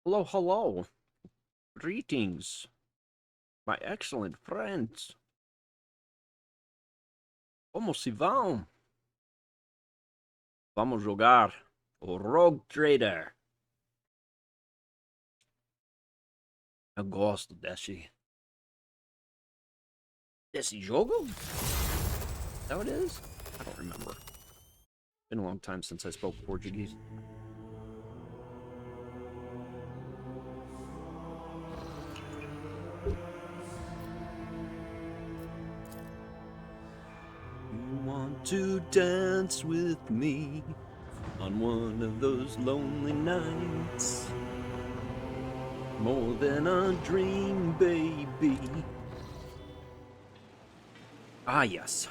Hello, hello. Greetings, my excellent friends. Como se vão? Vamos jogar o Rogue Trader. Eu gosto desse jogo? Is that what it is? I don't remember. Been a long time since I spoke Portuguese. You want to dance with me on one of those lonely nights? More than a dream, baby. Ah, yes.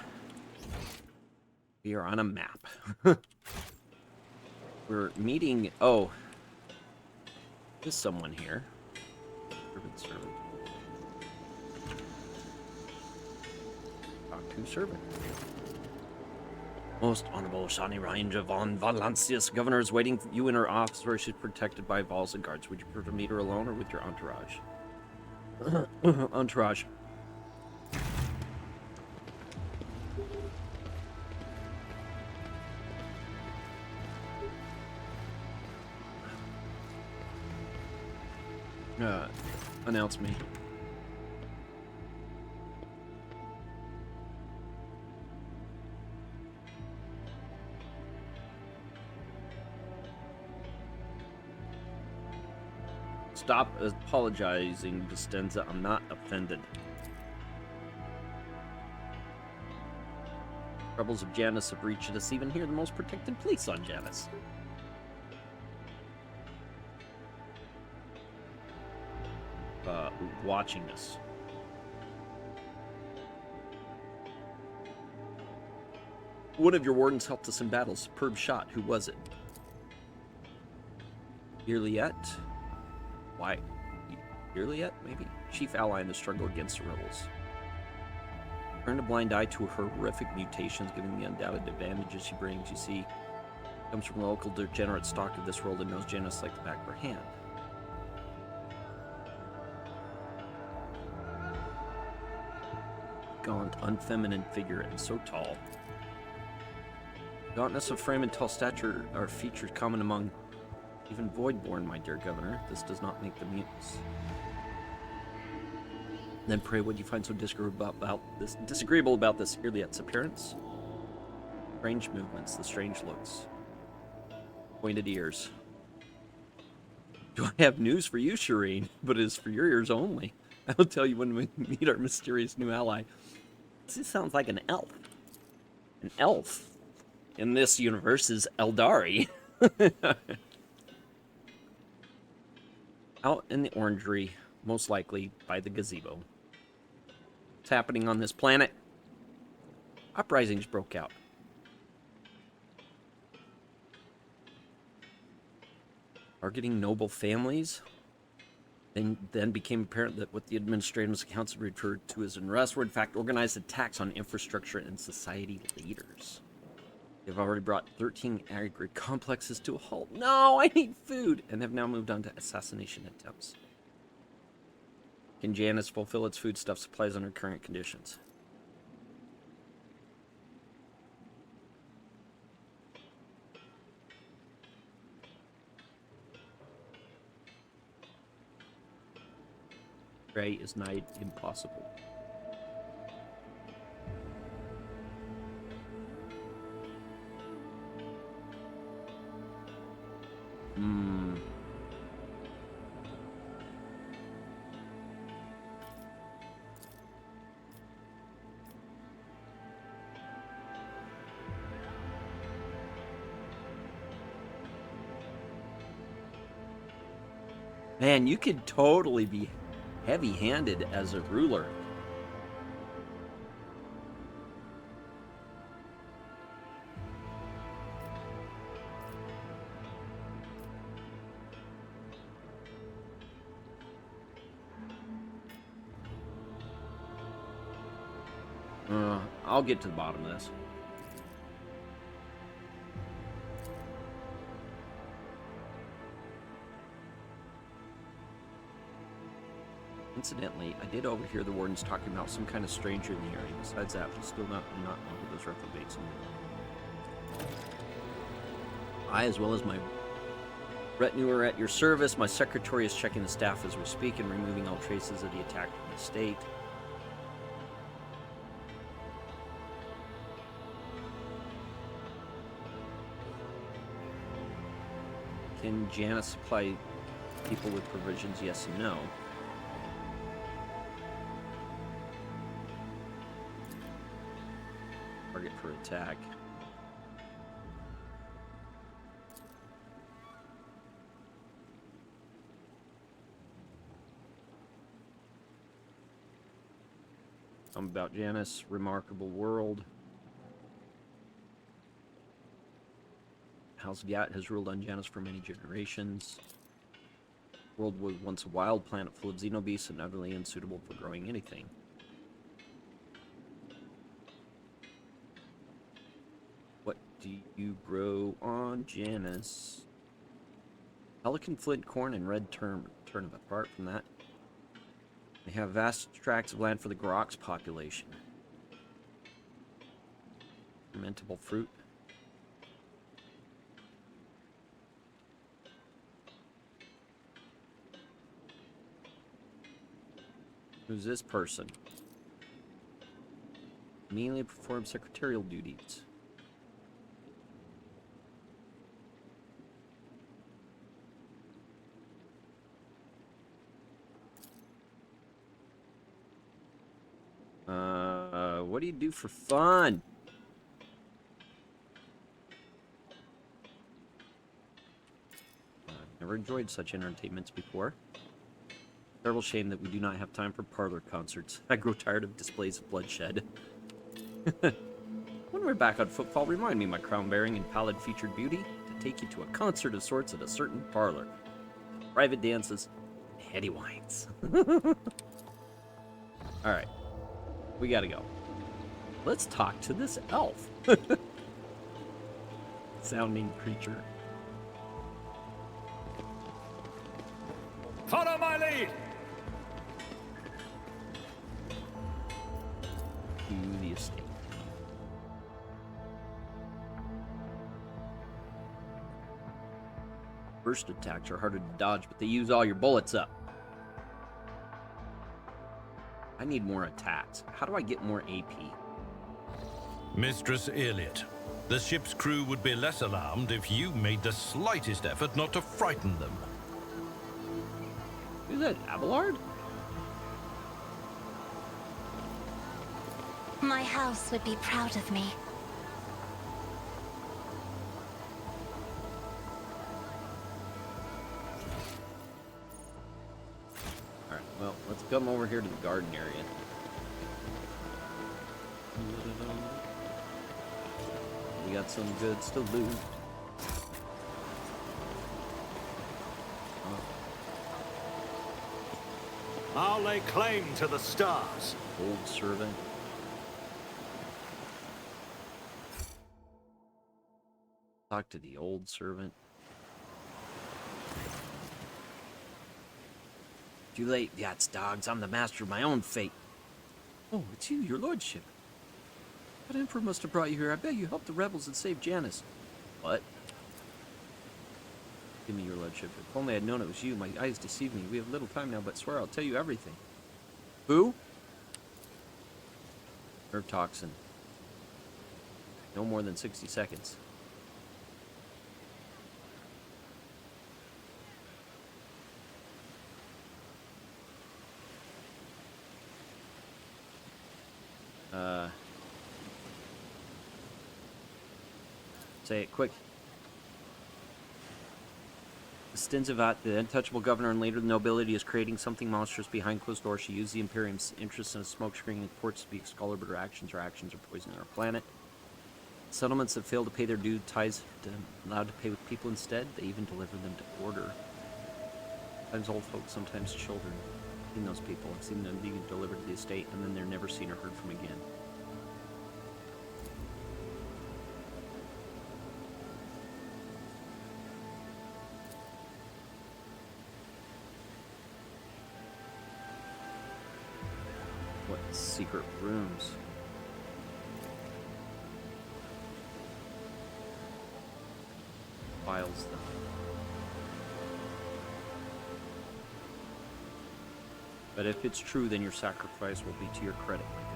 We are on a map. We're meeting... Oh. There's someone here. Servant. Talk to servant. Most Honorable Shinyranger von Valancius, Governor is waiting for you in her office where she's protected by walls and guards. Would you prefer to meet her alone or with your entourage? Entourage. Announce me. Stop apologizing, Vistenza. I'm not offended. Troubles of Janus have reached us even here, the most protected place on Janus. Watching us. One of your wardens helped us in battle. Superb shot. Who was it? Yrliet? Why? Yrliet, maybe? Chief ally in the struggle against the rebels. Turned a blind eye to her horrific mutations, giving the undoubted advantages she brings. You see, comes from a local degenerate stock of this world and knows Janus like the back of her hand. Gaunt, unfeminine figure, and so tall. Gauntness of frame and tall stature are features common among even Voidborn, my dear Governor. This does not make them mutants. Then pray, what do you find so disagreeable about this Yrliet's appearance? Strange movements, the strange looks. Pointed ears. Do I have news for you, Shireen? But it is for your ears only. I'll tell you when we meet our mysterious new ally. This sounds like an elf. An elf in this universe is Eldari. Out in the orangery, most likely by the gazebo. What's happening on this planet? Uprisings broke out. Targeting noble families. Then became apparent that what the administrative accounts referred to as unrest were in fact organized attacks on infrastructure and society leaders. They've already brought 13 agri complexes to a halt. No, I need food! And have now moved on to assassination attempts. Can Janus fulfill its foodstuff supplies under current conditions? Gray is nigh impossible. Man, you could totally be heavy-handed as a ruler. I'll get to the bottom of this. Incidentally, I did overhear the wardens talking about some kind of stranger in the area. Besides that, we still not know who those reprobates are. I, as well as my retinue, are at your service. My secretary is checking the staff as we speak and removing all traces of the attack from the estate. Can Janus supply people with provisions? Yes and no. Target for attack. About Janus, remarkable world. House Gat has ruled on Janus for many generations. World was once a wild planet full of xenobeasts and utterly unsuitable for growing anything. What do you grow on Janus? Pelican, flint, corn, and red turnip. Apart from that, they have vast tracts of land for the Grox population. Fermentable fruit. Who's this person? Mainly performs secretarial duties. What do you do for fun? I've never enjoyed such entertainments before. Terrible shame that we do not have time for parlor concerts. I grow tired of displays of bloodshed. When we're back on footfall, remind me, my crown-bearing and pallid-featured beauty, to take you to a concert of sorts at a certain parlor. Private dances, heady wines. Alright. We gotta go. Let's talk to this elf. Sounding creature. Follow my lead! To the estate. Burst attacks are harder to dodge, but they use all your bullets up. I need more attacks. How do I get more AP? Mistress Yrliet, the ship's crew would be less alarmed if you made the slightest effort not to frighten them. Who's that, Abelard? My house would be proud of me. Alright, well, let's come over here to the garden area. We got some goods to loot. I'll lay claim to the stars. Old servant. Talk to the old servant. Too late, yachts, dogs. I'm the master of my own fate. Oh, it's you, your lordship. That emperor must have brought you here. I bet you helped the rebels and saved Janus. What? Give me your lordship. If only I'd known it was you. My eyes deceived me. We have little time now, but swear I'll tell you everything. Who? Nerve toxin. No more than 60 seconds. Say it quick. Stinzivat, the untouchable governor and leader of the nobility, is creating something monstrous behind closed doors. She used the Imperium's interest in a smokescreen and purports to be a scholar, but her actions are poisoning our planet. Settlements that fail to pay their due ties allowed to pay with people instead. They even deliver them to order. Sometimes old folks, sometimes children. I've seen those people. I've seen them being delivered to the estate, and then they're never seen or heard from again. What secret rooms? Files them. But if it's true, then your sacrifice will be to your credit, my good.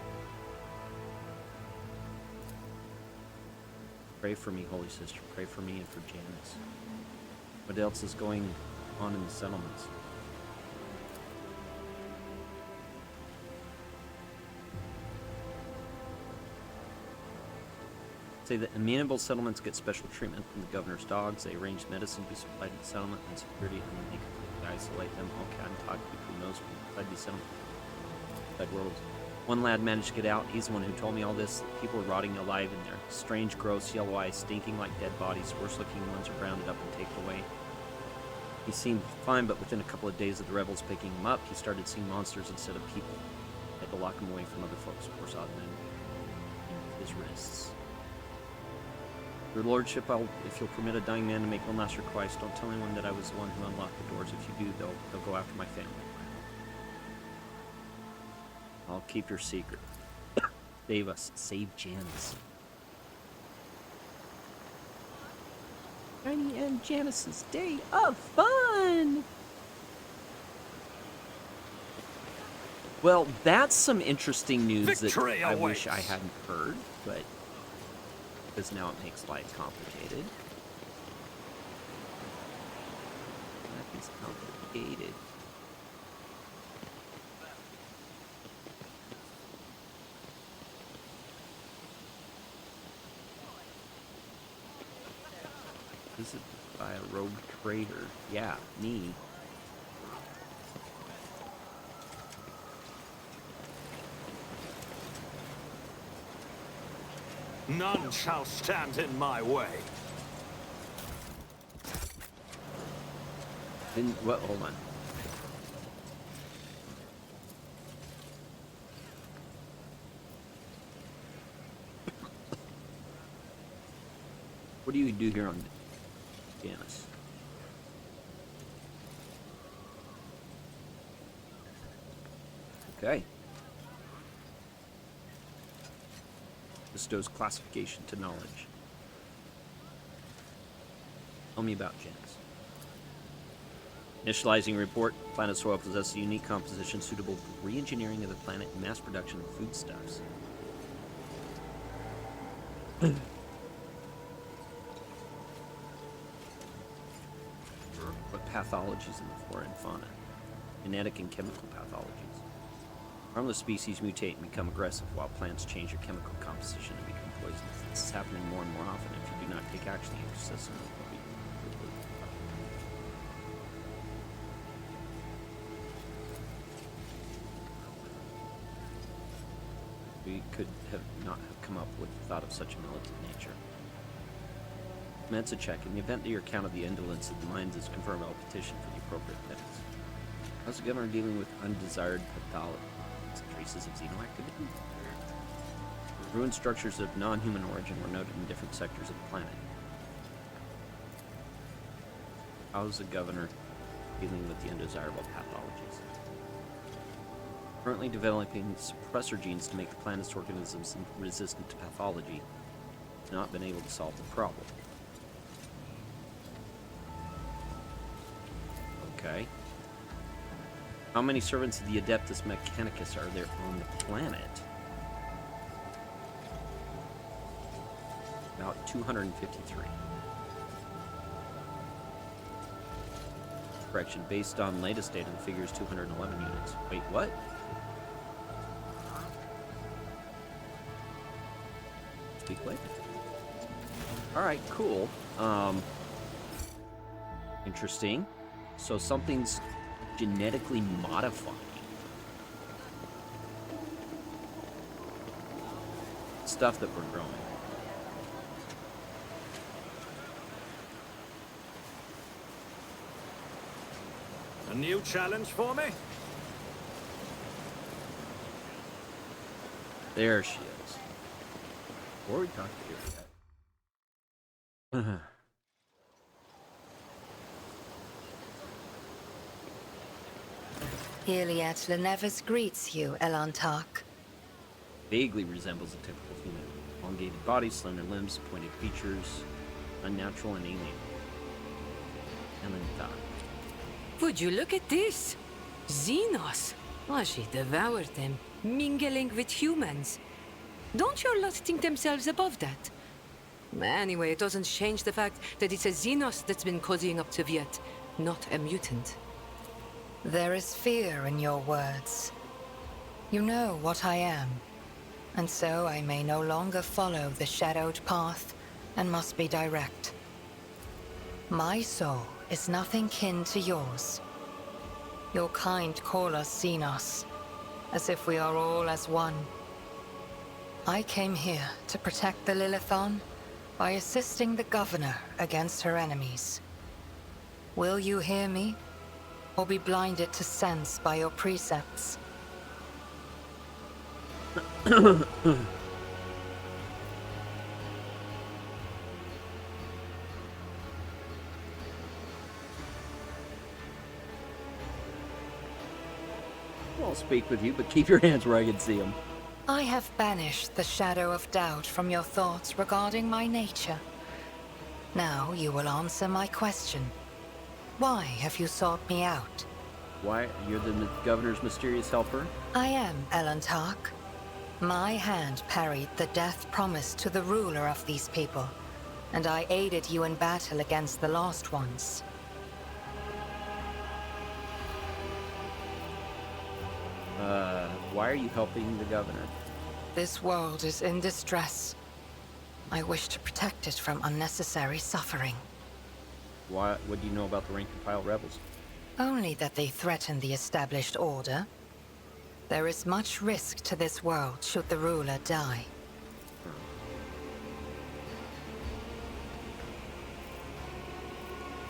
Pray for me, Holy Sister. Pray for me and for Janus. What else is going on in the settlements? Say that amenable settlements get special treatment from the governor's dogs. They arrange medicine to be supplied to the settlement and security, and then they completely isolate them. All cat and talk between those inside the settlement. Inside worlds. One lad managed to get out. He's the one who told me all this. People are rotting alive in there. Strange, gross, yellow eyes, stinking like dead bodies. Worse-looking ones are rounded up and taken away. He seemed fine, but within a couple of days of the rebels picking him up, he started seeing monsters instead of people. Had to lock him away from other folks. Poor sod men. His wrists. Your lordship, if you'll permit a dying man to make one last request, don't tell anyone that I was the one who unlocked the doors. If you do, they'll go after my family. I'll keep your secret. Save us. Save Janus. Tiny and Janus's day of fun! Well, that's some interesting news Victory that I awaits. wish I hadn't heard, but... because now it makes life complicated. Life is complicated. Visited by a rogue trader. Yeah, me. None shall stand in my way. What? Hold on. What do you do here on Janus? Okay. Bestows classification to knowledge. Tell me about Janus. Initializing report. Planet soil possesses a unique composition suitable for re-engineering of the planet and mass production of foodstuffs. What pathologies in the flora and fauna? Genetic and chemical pathologies. Harmless species mutate and become aggressive, while plants change their chemical composition and become poisonous. This is happening more and more often. If you do not take action, your system will be completely We could have not have come up with the thought of such a militant nature. Mensa check. In the event that your account of the indolence of the mines is confirmed, I'll petition for the appropriate penance. How's the governor dealing with undesired pathology? Traces of xenoactivity? Ruined structures of non-human origin were noted in different sectors of the planet. How's the governor dealing with the undesirable pathologies? Currently developing suppressor genes to make the planet's organisms resistant to pathology. Not been able to solve the problem. Okay. How many servants of the Adeptus Mechanicus are there on the planet? About 253. Correction, based on latest data, the figure is 211 units. Wait, what? Speak later. Alright, cool. Interesting. So something's genetically modifying stuff that we're growing. A new challenge for me? There she is. Before we talk to Yrliet. Yrliet Lenevus greets you, Elantark. Vaguely resembles a typical human. Elongated body, slender limbs, pointed features, unnatural and alien. Ellen. Would you look at this? Xenos. Oh, she devoured them, mingling with humans. Don't your lot think themselves above that? Anyway, it doesn't change the fact that it's a Xenos that's been cozying up to Viet, not a mutant. There is fear in your words. You know what I am, and so I may no longer follow the shadowed path and must be direct. My soul is nothing kin to yours. Your kind call us Xenos, as if we are all as one. I came here to protect the Lilithon by assisting the Governor against her enemies. Will you hear me, or be blinded to sense by your precepts? I'll speak with you, but keep your hands where I can see them. I have banished the shadow of doubt from your thoughts regarding my nature. Now you will answer my question. Why have you sought me out? Why? You're the governor's mysterious helper? I am Elantark. My hand parried the death promised to the ruler of these people, and I aided you in battle against the Lost Ones. Why are you helping the governor? This world is in distress. I wish to protect it from unnecessary suffering. What do you know about the rank-and-file rebels? Only that they threaten the established order. There is much risk to this world should the ruler die.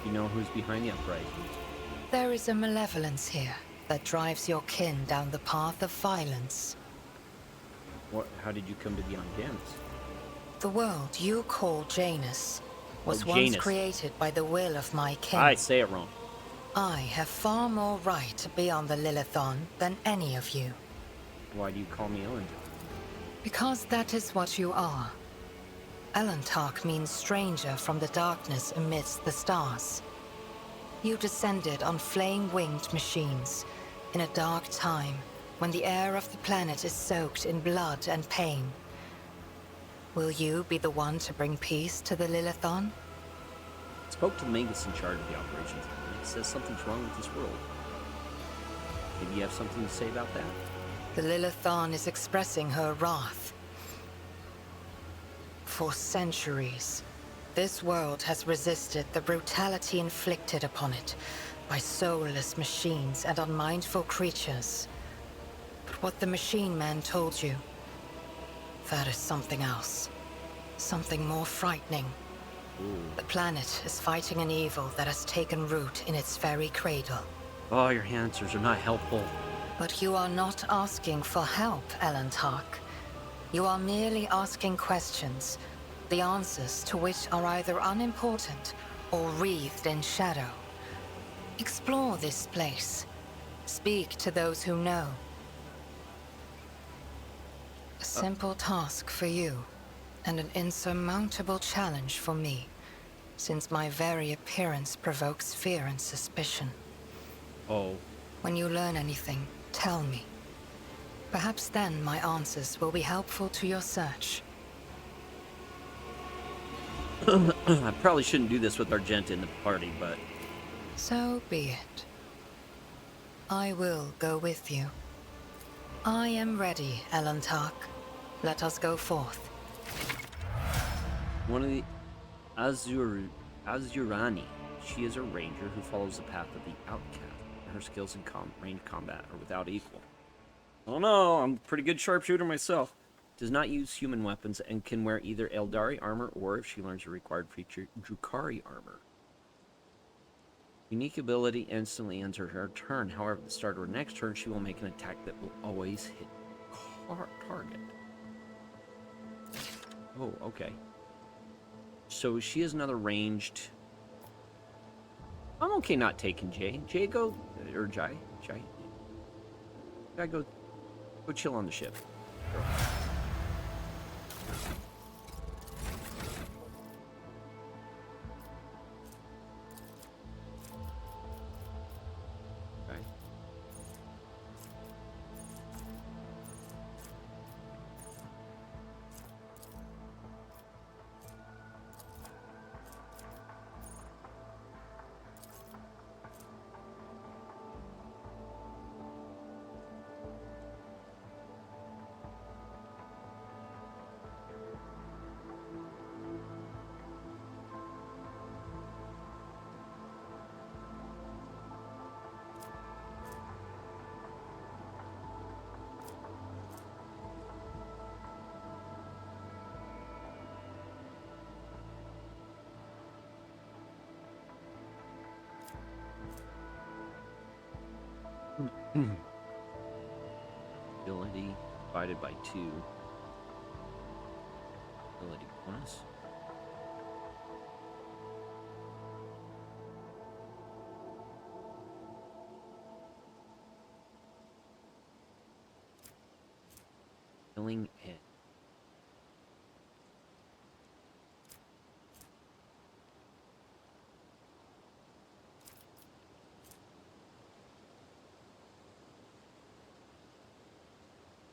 You know who's behind the uprisings? There is a malevolence here that drives your kin down the path of violence. How did you come to be on Janus? The world you call Janus was Oh, once Janus. created by the will of my kin. I say it wrong. I have far more right to be on the Lilithon than any of you. Why do you call me Ellen? Because that is what you are. Elantark means stranger from the darkness amidst the stars. You descended on flame-winged machines in a dark time when the air of the planet is soaked in blood and pain. Will you be the one to bring peace to the Lilithon? I spoke to the Magus in charge of the operations. He says something's wrong with this world. Maybe you have something to say about that? The Lilithon is expressing her wrath. For centuries, this world has resisted the brutality inflicted upon it by soulless machines and unmindful creatures. But what the machine man told you, that is something else. Something more frightening. The planet is fighting an evil that has taken root in its very cradle. Oh, your answers are not helpful. But you are not asking for help, Elantark. You are merely asking questions, the answers to which are either unimportant or wreathed in shadow. Explore this place. Speak to those who know. A simple task for you, and an insurmountable challenge for me, since my very appearance provokes fear and suspicion. Oh. When you learn anything, tell me. Perhaps then my answers will be helpful to your search. I probably shouldn't do this with Argenta in the party, but... So be it. I will go with you. I am ready, Elantark. Let us go forth. One of the Azurani. She is a ranger who follows the path of the outcast. Her skills in range combat are without equal. Oh no, I'm a pretty good sharpshooter myself. Does not use human weapons and can wear either Eldari armor or, if she learns a required feature, Drukari armor. Unique ability instantly ends her turn. However, at the start of her next turn, she will make an attack that will always hit target. Oh, okay. So she is another ranged... I'm okay not taking Jay. Jay, go... Or Jai. Jai, go chill on the ship. Girl. Okay. Ability divided by 2. Ability bonus. Healing and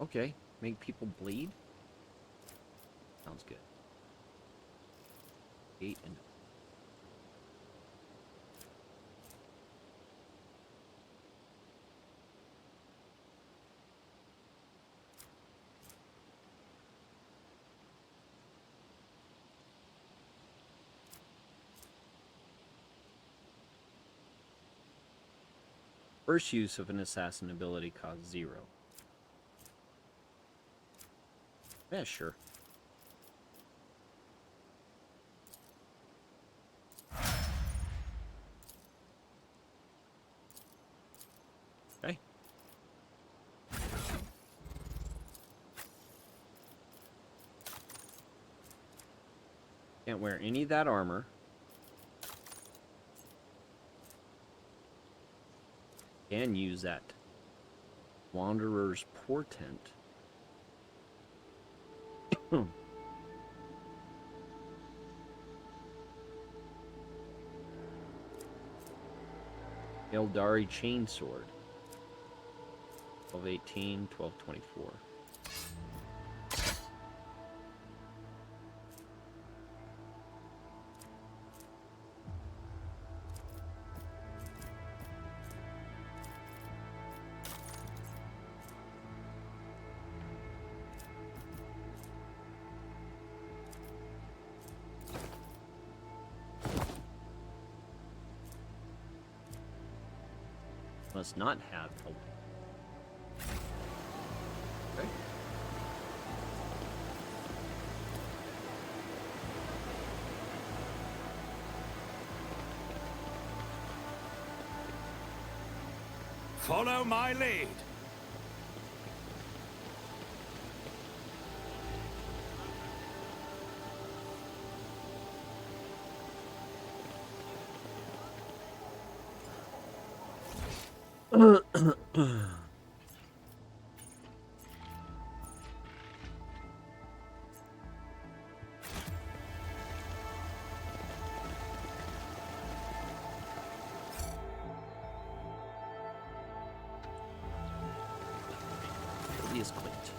okay, make people bleed. Sounds good. 8 and first use of an assassin ability costs 0. Yeah, sure. Okay. Can't wear any of that armor. Can use that Wanderer's Portent. Eldari Chainsword. 1218, 1224. Must not have help. Okay. Follow my lead. Is clicked.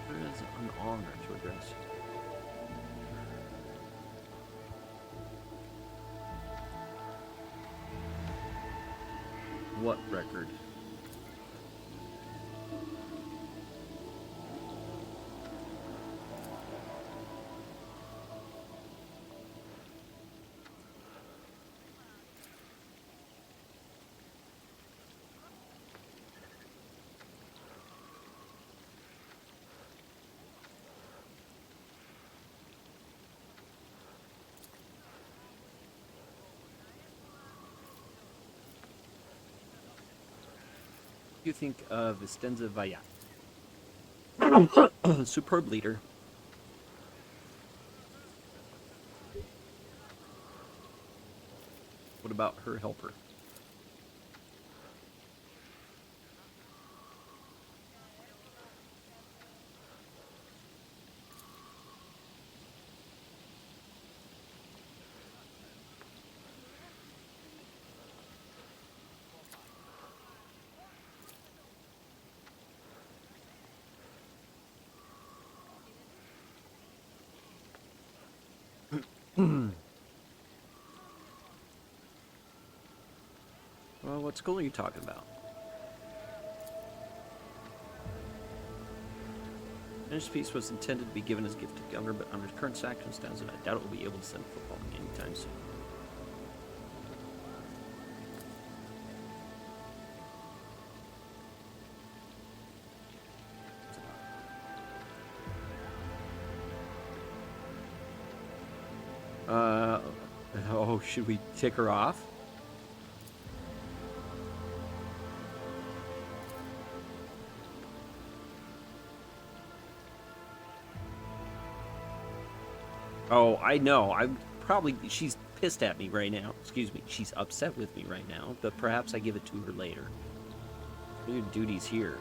There is an honor to address. What record? You think of Vistenza Vaya. Superb leader. What about her helper? Well, what school are you talking about? Finished piece was intended to be given as a gift to the governor, but under current circumstances, I doubt it will be able to send football anytime soon. Oh, should we tick her off? Oh, I know. She's pissed at me right now. Excuse me. She's upset with me right now, but perhaps I give it to her later. Your duty's here.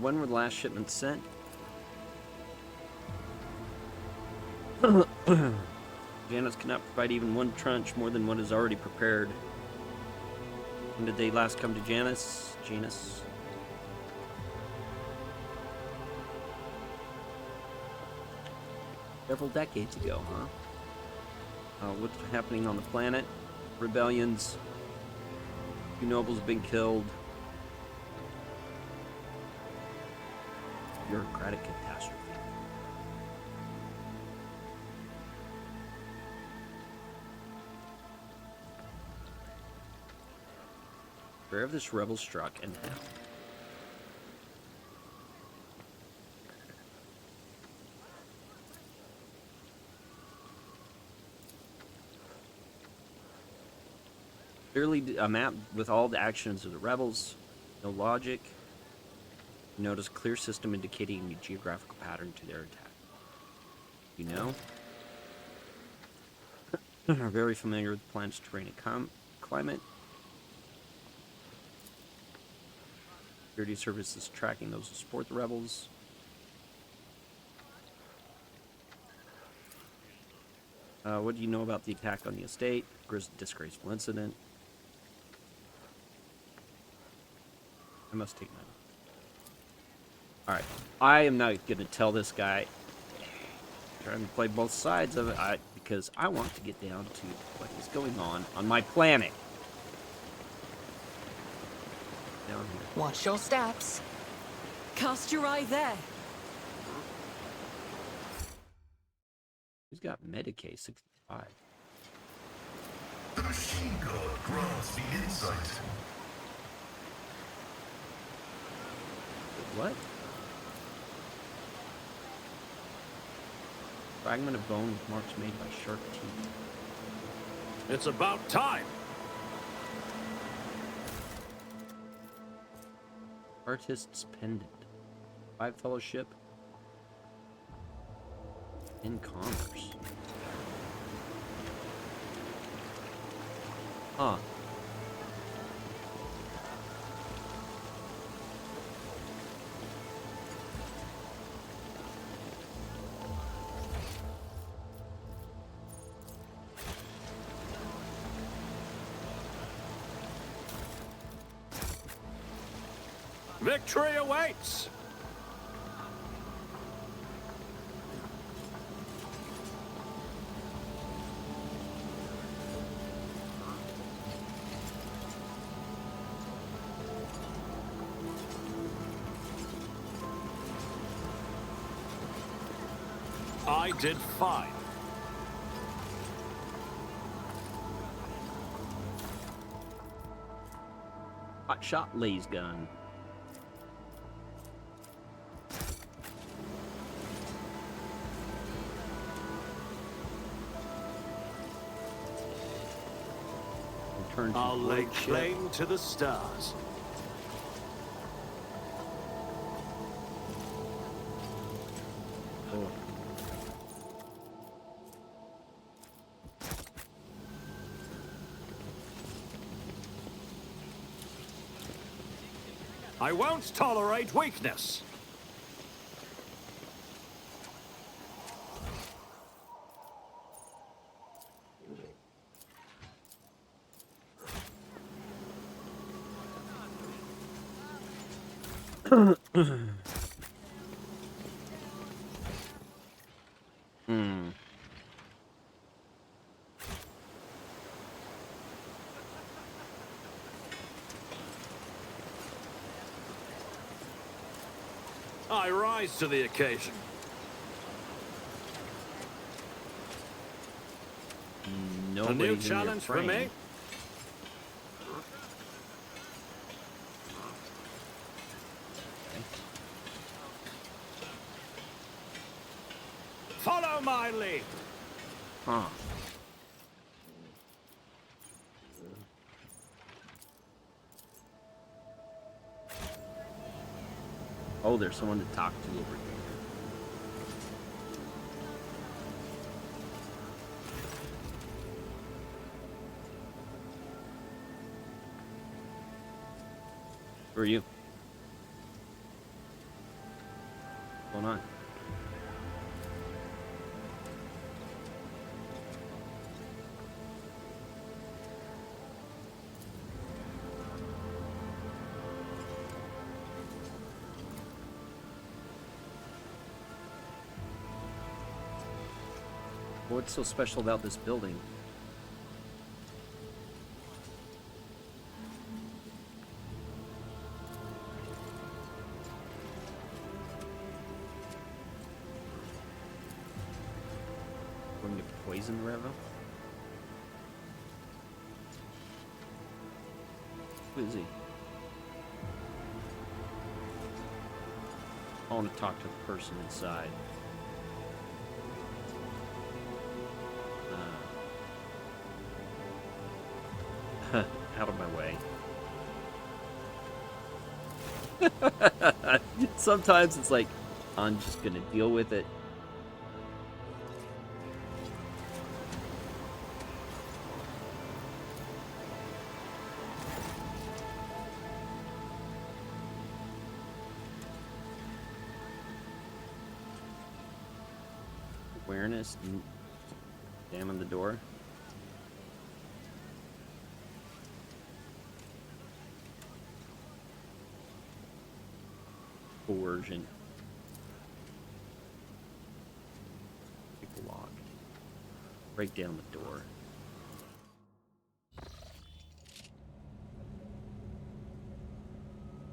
When were the last shipments sent? Janus cannot provide even one tranche more than what is already prepared. When did they last come to Janus? Several decades ago, huh? What's happening on the planet? Rebellions. Few nobles have been killed. Bureaucratic catastrophe. Where have this rebel struck and how? Clearly a map with all the actions of the rebels. No logic. Notice a clear system indicating a geographical pattern to their attack. You know? Are very familiar with the planet's terrain and climate. Security services tracking those who support the rebels. What do you know about the attack on the estate? Disgraceful incident. I must take my... Alright, I am not going to tell this guy. I'm trying to play both sides of it because I want to get down to what is going on my planet. Down here. Watch your steps. Cast your eye there. Who's got Medicaid 65? The machine god grants the insight. What? Fragment of bone with marks made by sharp teeth. It's about time. Artist's pendant. 5 fellowship. In commerce. Huh. Victory awaits! I did fine. Hot shot lays gun. Return to I'll lay flagship. claim to the stars. Oh. I won't tolerate weakness. Hmm. I rise to the occasion. A Nobody's new in your challenge for me? frame. Follow my lead. Huh. Oh, there's someone to talk to over here. Who are you? What's going on? What's so special about this building? Going to poison the river? Who is he? I want to talk to the person inside. Out of my way. Sometimes it's like, I'm just gonna deal with it. Awareness, examine the door. Coercion. Pick the lock. Break down the door.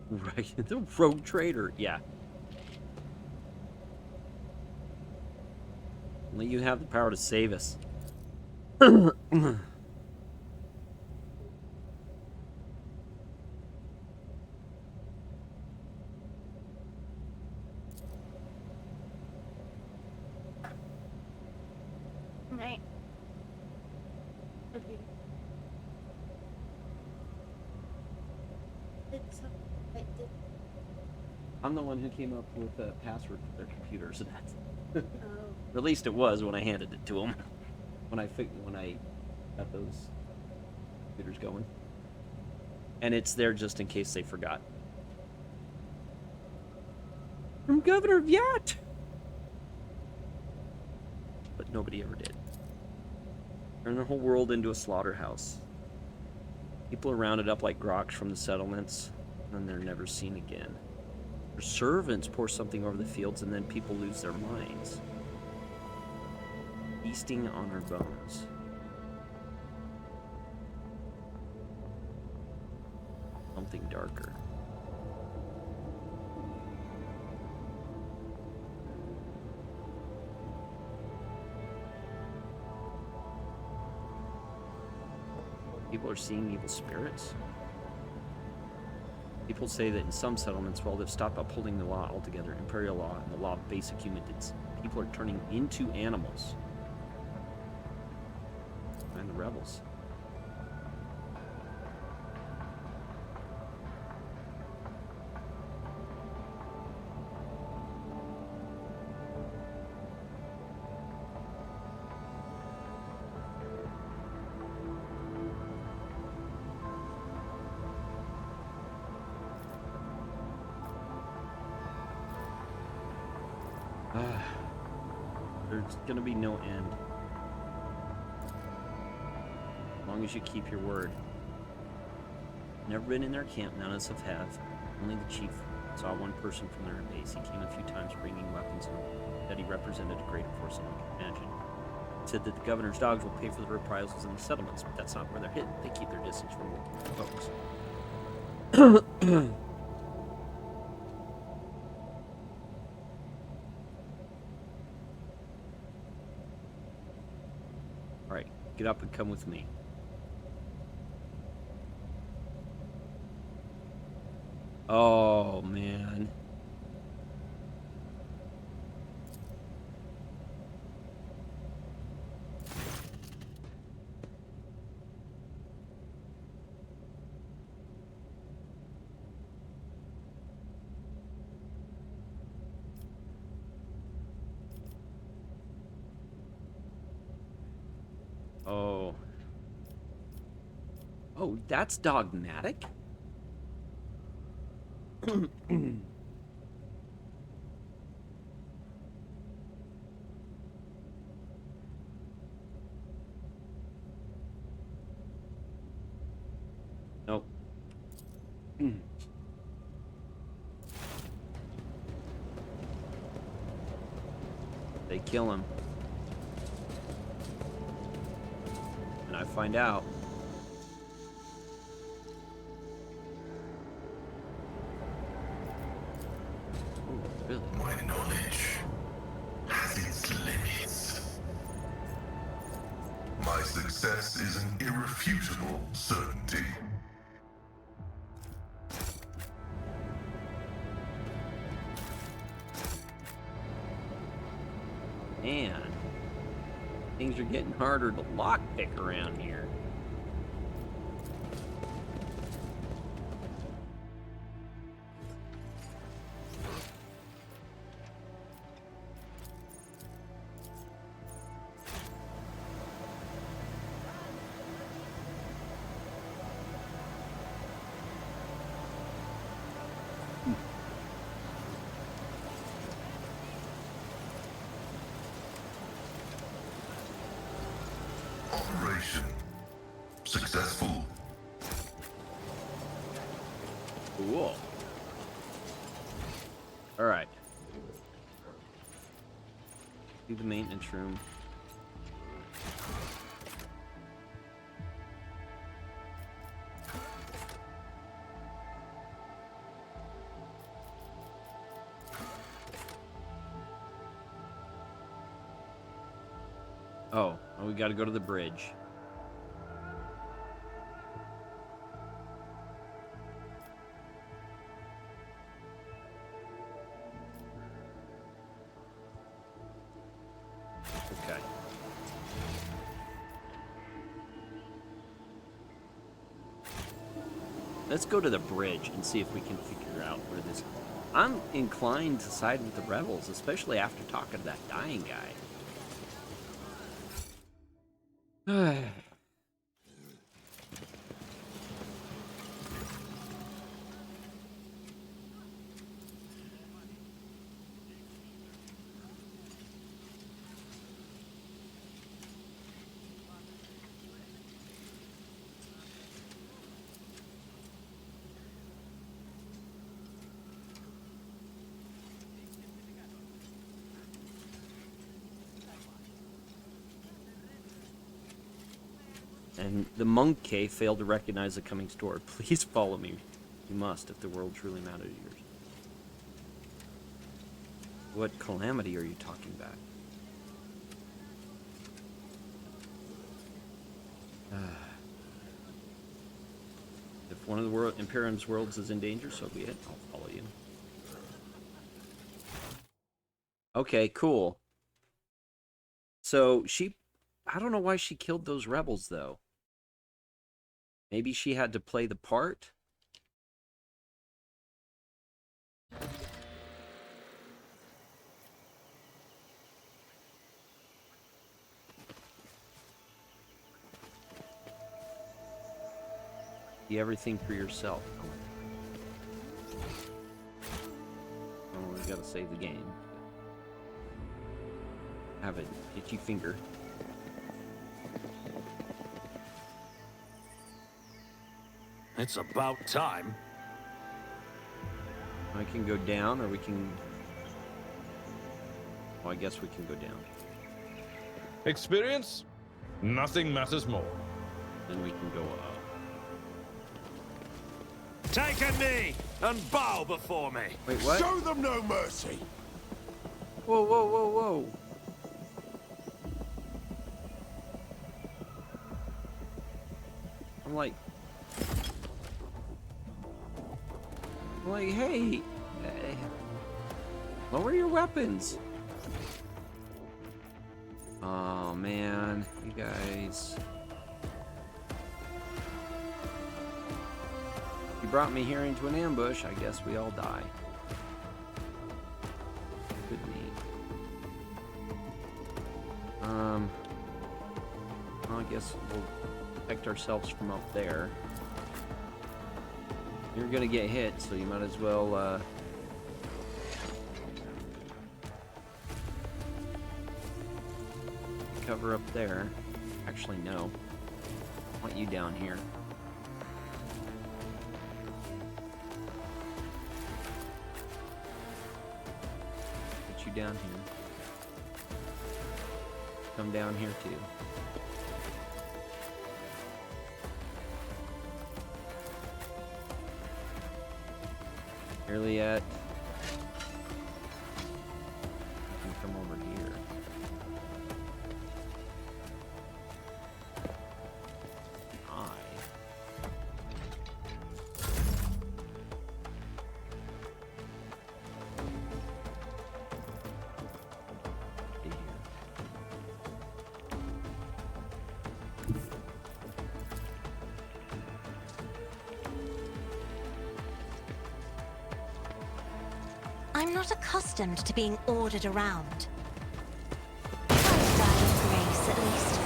Right, the rogue trader, yeah. Only you have the power to save us. Right. Okay. I'm the one who came up with a password for their computers, and that's at least it was when I handed it to them. When I got those computers going, and it's there just in case they forgot. From Governor Vyat, but nobody ever did. Turn the whole world into a slaughterhouse. People are rounded up like groks from the settlements, and they're never seen again. Their servants pour something over the fields, and then people lose their minds. Feasting on our bones. Something darker. People are seeing evil spirits. People say that in some settlements, while they've stopped upholding the law altogether, imperial law and the law of basic humans, people are turning into animals. And the rebels. There's gonna be no end. As long as you keep your word. Never been in their camp, none of us have. Only the chief Saw one person from their base. He came a few times bringing weapons and that he represented a greater force than we could imagine. He said that the governor's dogs will pay for the reprisals in the settlements, but that's not where they're hidden. They keep their distance from folks. Alright, get up and come with me. Oh, man. Oh. Oh, that's dogmatic? Nope. They kill him. And I find out. Ooh, really? My knowledge has its limits. My success is an irrefutable certainty. Man, things are getting harder to lockpick around here. Operation successful. Cool. Alright. Do the maintenance room. Oh, well, we gotta go to the bridge. Okay. Let's go to the bridge and see if we can figure out where this... I'm inclined to side with the rebels, especially after talking to that dying guy. And the monkey failed to recognize the coming storm. Please follow me. You must, if the world truly mattered to yours. What calamity are you talking about? If one of the Imperium's worlds is in danger, so be it. I'll follow you. Okay, cool. So I don't know why she killed those rebels, though. Maybe she had to play the part? See everything for yourself. Oh, we gotta save the game. Have an itchy finger. It's about time. I can go down, or we can... Oh, I guess we can go down. Experience? Nothing matters more. Then we can go up. Take a knee and bow before me. Wait, what? Show them no mercy. Whoa, whoa, whoa, whoa. I'm like, hey, lower your weapons. Oh man, you guys. You brought me here into an ambush. I guess we all die. Good meat. Well, I guess we'll protect ourselves from up there. You're gonna get hit, so you might as well, cover up there. Actually, no. I want you down here. Put you down here. Come down here too. Yrliet. You come over here. I'm not accustomed to being ordered around. I'll die in grace, at least.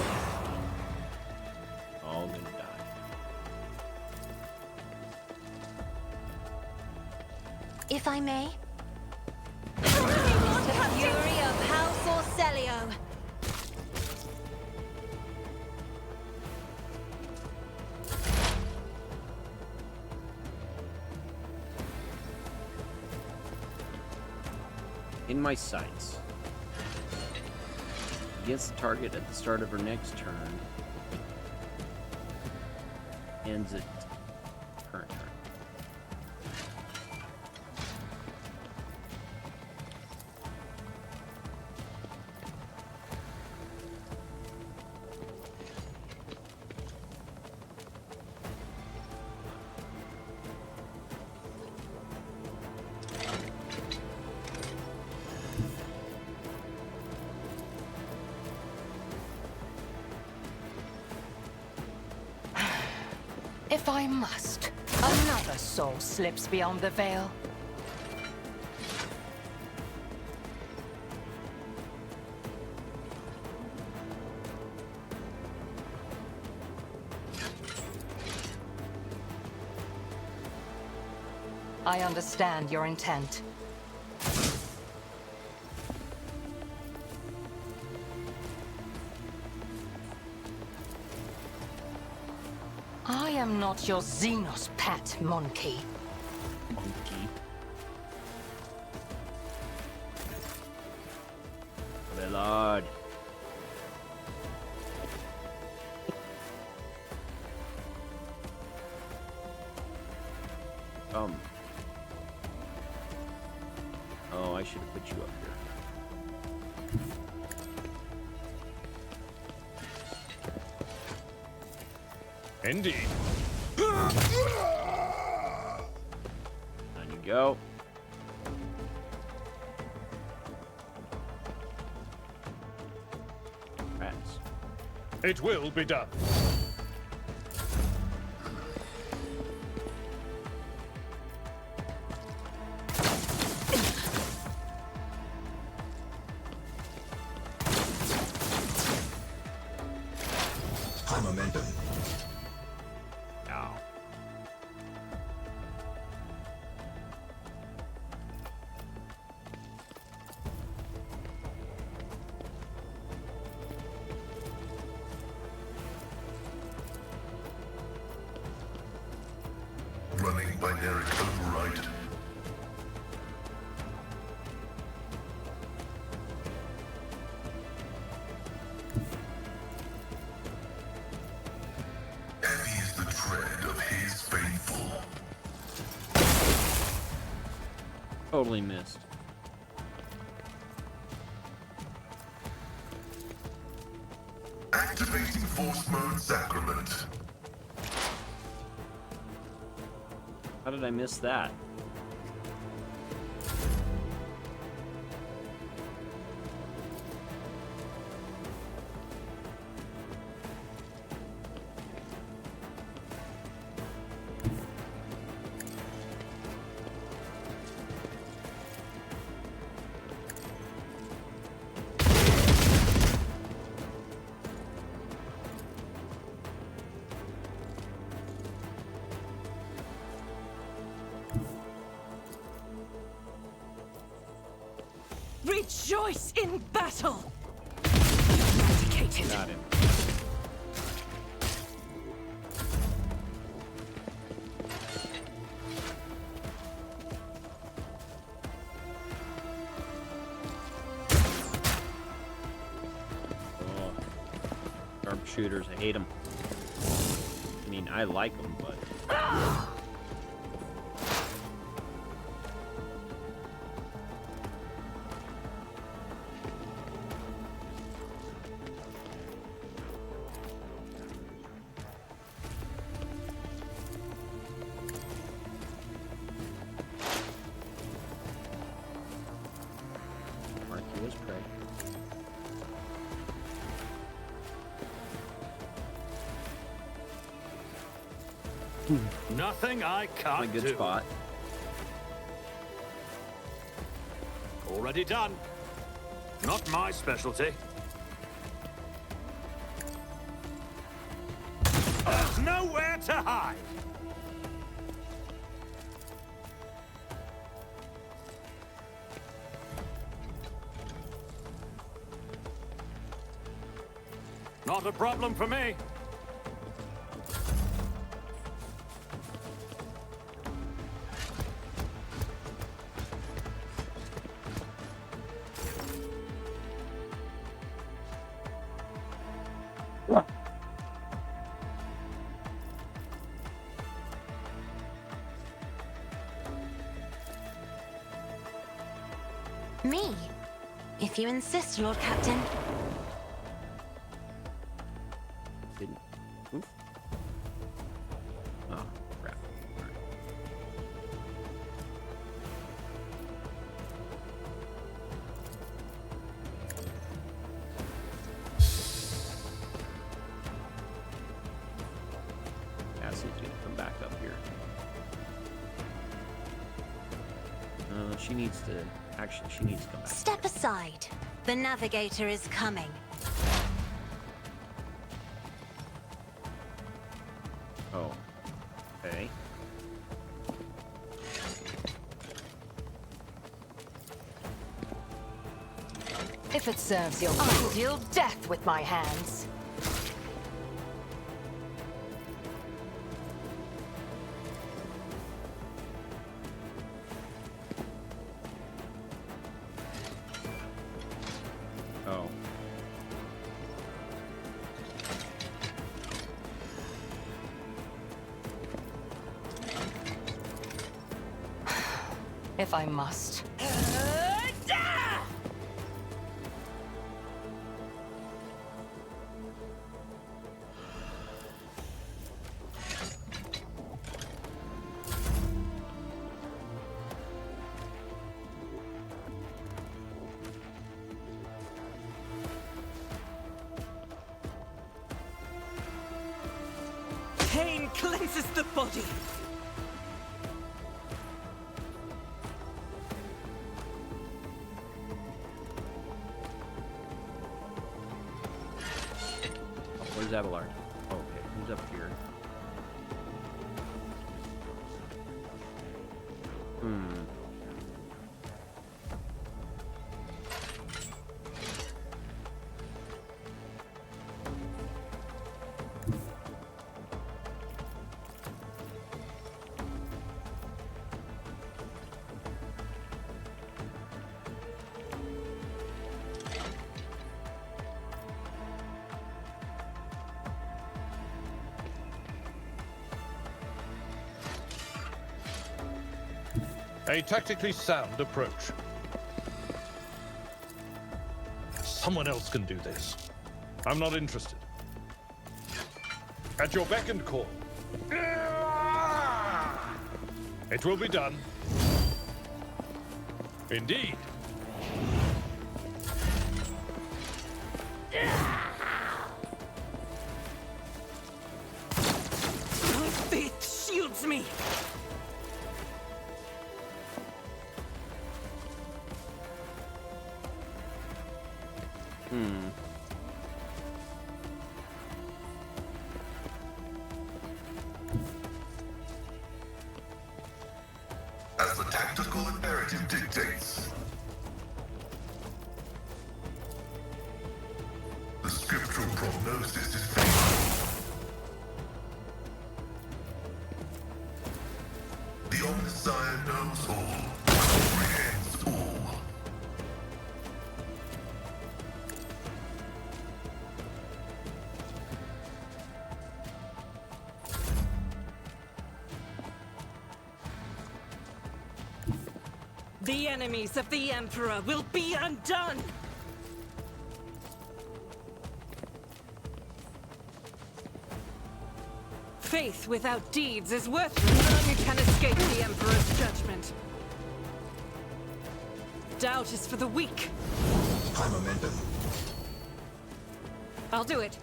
All gonna die. If I may. The fury of House Orcelio. In my sights. Against the target at the start of her next turn. Ends at current turn. If I must, another soul slips beyond the veil. I understand your intent. I am not your Xenos pet, monkey. Monkey. My lord. Oh, I should have put you up here. Indeed. On you go. Rats. It will be done. High momentum. Ow. Running binary override. Totally missed. Activating Force Mode Sacrament. How did I miss that? Rejoice in battle! Eradicated. Got him. Oh. Sharpshooters, I hate them. I mean, I like them, but... Mark you as prey. Nothing I My can't good do. spot. Already done. Not my specialty. There's nowhere to hide. Not a problem for me. Me? If you insist, Lord Captain. Didn't. Oof. Oh, crap. Alright. Cassie's gonna come back up here. She needs to... Actually, she needs to come back. Step aside. The navigator is coming. Oh. Okay. If it serves your I'll deal death with my hands. Oh. If I must. Pain cleanses the body. Oh, where's Abelard? Oh, okay. Who's up here? A tactically sound approach. Someone else can do this. I'm not interested. At your beck and call. It will be done. Indeed. My faith shields me. As the tactical imperative dictates. The scriptural prognosis is favorable. The Omniscient knows all, comprehends all. The enemies of the Emperor will be undone! Faith without deeds is worthless. None can escape the Emperor's judgment. Doubt is for the weak. High momentum. I'll do it.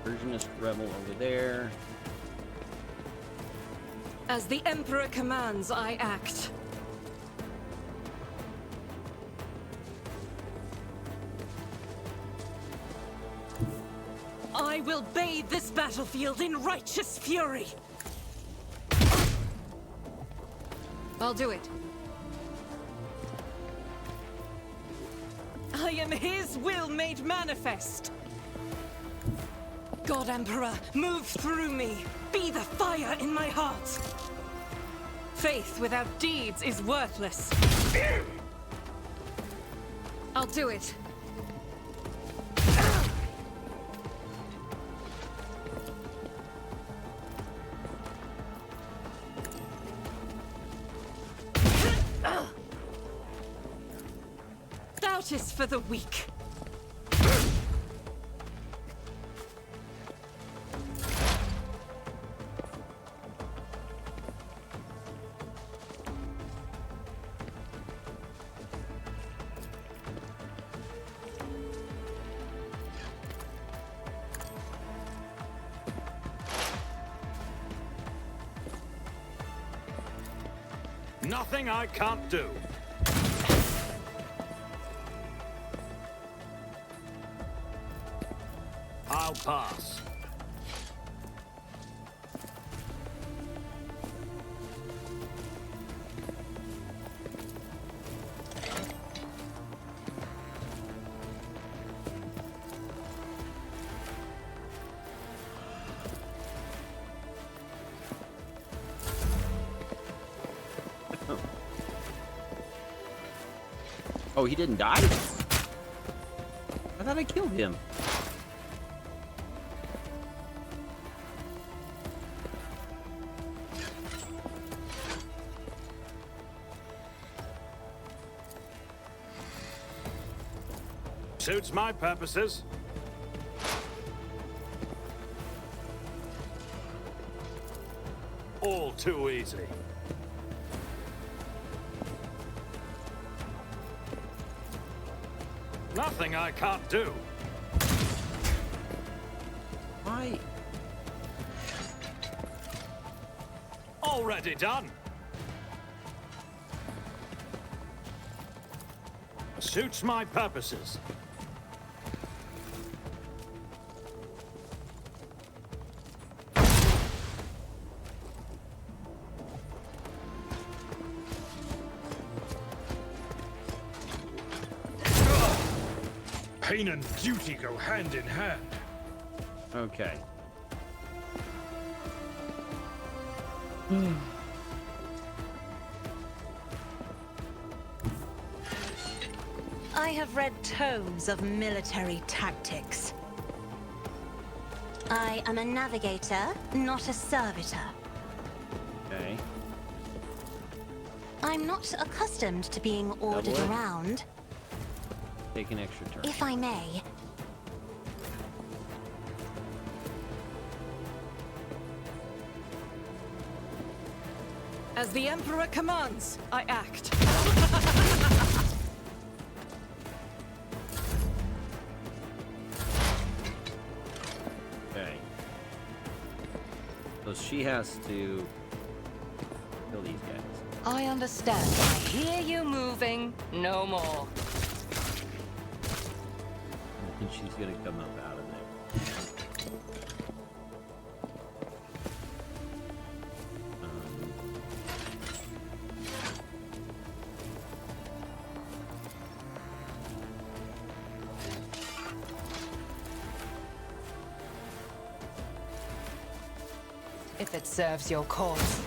Versionist rebel over there. As the Emperor commands, I act. I will bathe this battlefield in righteous fury. I'll do it. I am his will made manifest. God Emperor, move through me. Be the fire in my heart. Faith without deeds is worthless. I'll do it. Doubt is for the weak. Nothing I can't do. I'll pass. Oh, he didn't die? I thought I killed him. Suits my purposes. All too easy. Nothing I can't do. Why? Already done. Suits my purposes. Pain and duty go hand in hand. Okay. I have read tomes of military tactics. I am a navigator, not a servitor. Okay. I'm not accustomed to being ordered Double it. around. Take an extra turn. If I may, As the Emperor commands, I act. Okay. So she has to kill these guys. I understand. I hear you moving. No more. I think she's gonna come up out of there. If it serves your cause.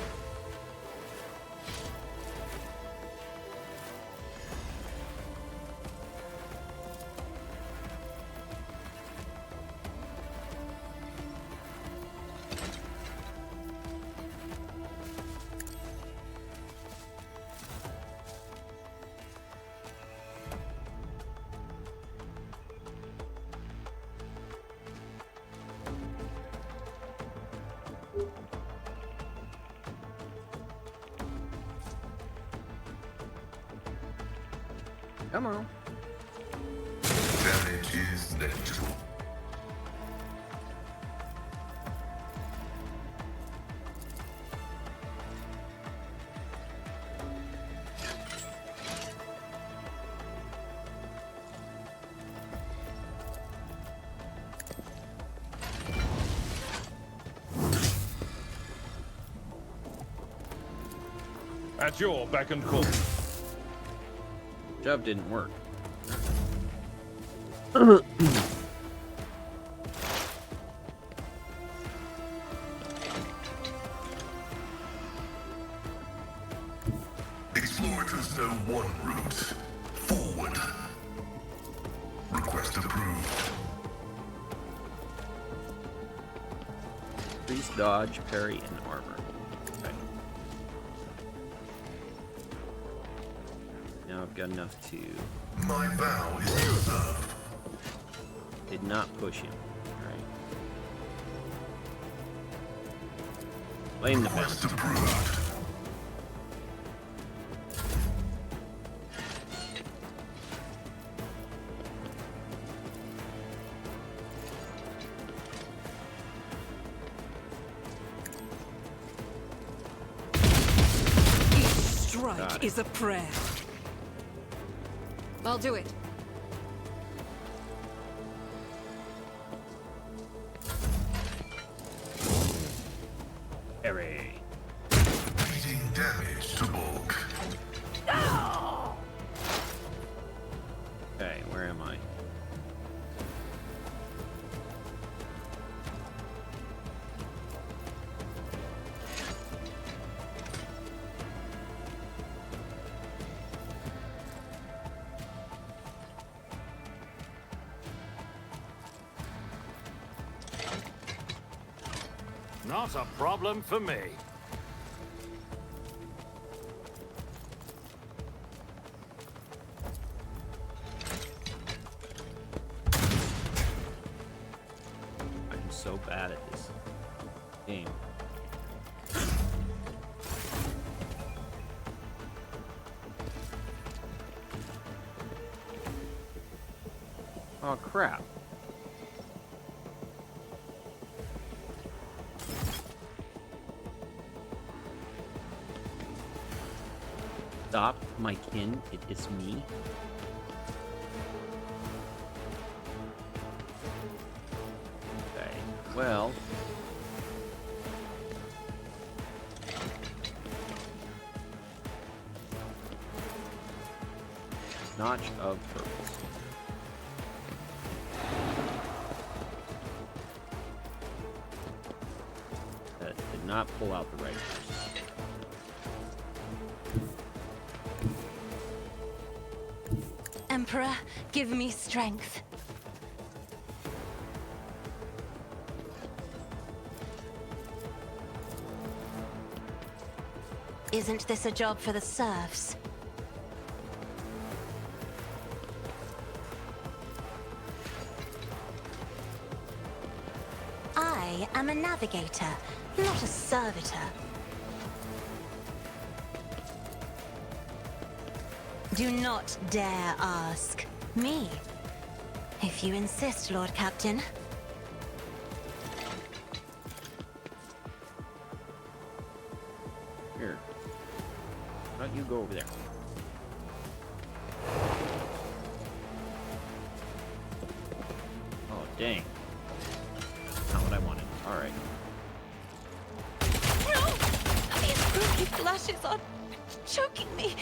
Come on. Damage is negligible. At your beck and call. Shove didn't work. Explorers know one route. Forward. Request approved. Increase dodge, parry, and armor. Okay. Now I've got enough to... My vow is to serve. Did not push him. Alright. Blame the Request best. approved. Each Got strike it. is a prayer. I'll do it. Parry. Beating damage to bulk. Okay, where am I? Not a problem for me. I'm so bad at this game. Oh crap. Stop, my kin, it is me. Okay, well. Notch of purpose. That did not pull out the right person. Emperor, give me strength. Isn't this a job for the serfs? I am a navigator, not a servitor. Do not dare ask me. If you insist, Lord Captain. Here. Why don't you go over there? Oh, dang. Not what I wanted. Alright. No! These spooky flashes are choking me.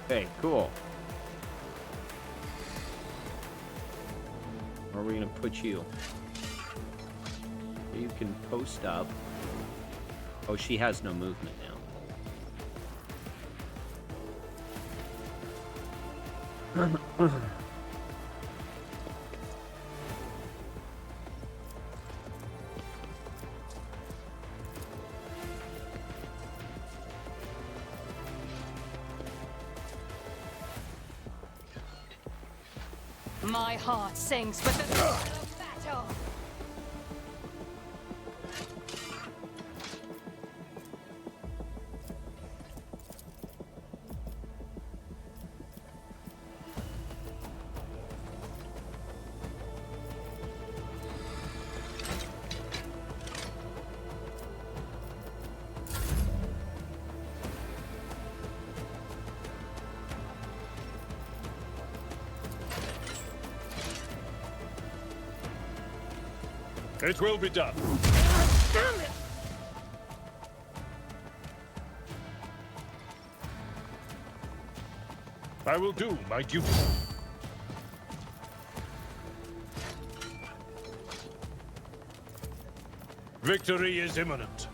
Okay, cool. Where are we gonna put you? You can post up. Oh, she has no movement now. My heart sings with the thrill of battle. It will be done. Damn it! I will do my duty. Victory is imminent.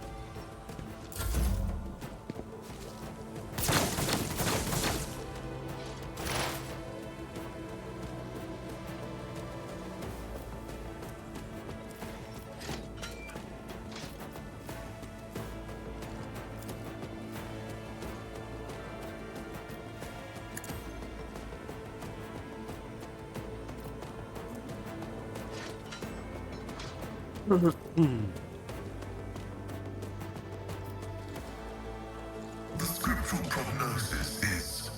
The scriptural prognosis is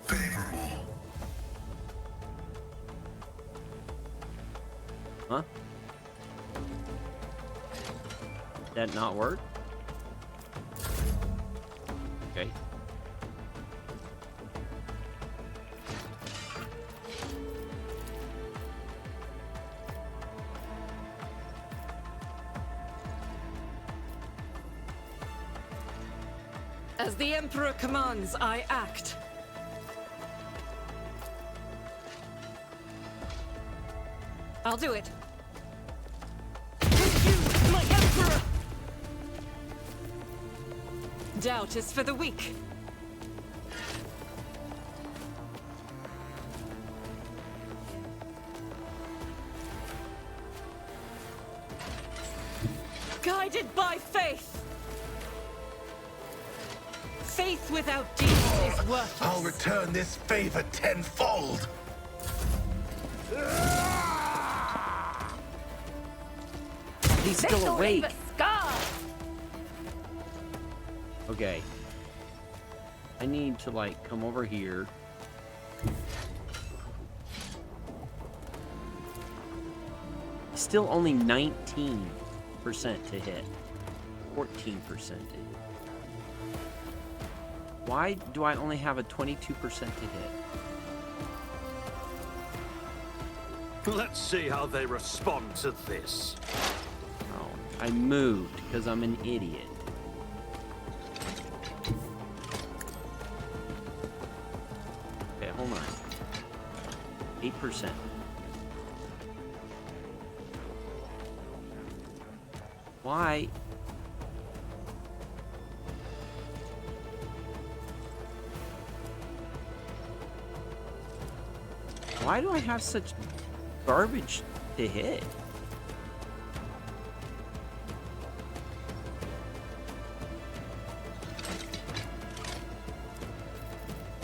favorable. Huh? Did that not work? Okay. As the Emperor commands, I act. I'll do it. With you, my Emperor! Doubt is for the weak. Guided by faith! Faith without deeds is worthless. I'll return this favor tenfold. He's still awake. Scar! Okay. I need to, like, come over here. Still only 19% to hit. 14% to hit. Why do I only have a 22% to hit? Let's see how they respond to this. Oh, I moved because I'm an idiot. Okay, hold on. 8%. Why? Why do I have such garbage to hit?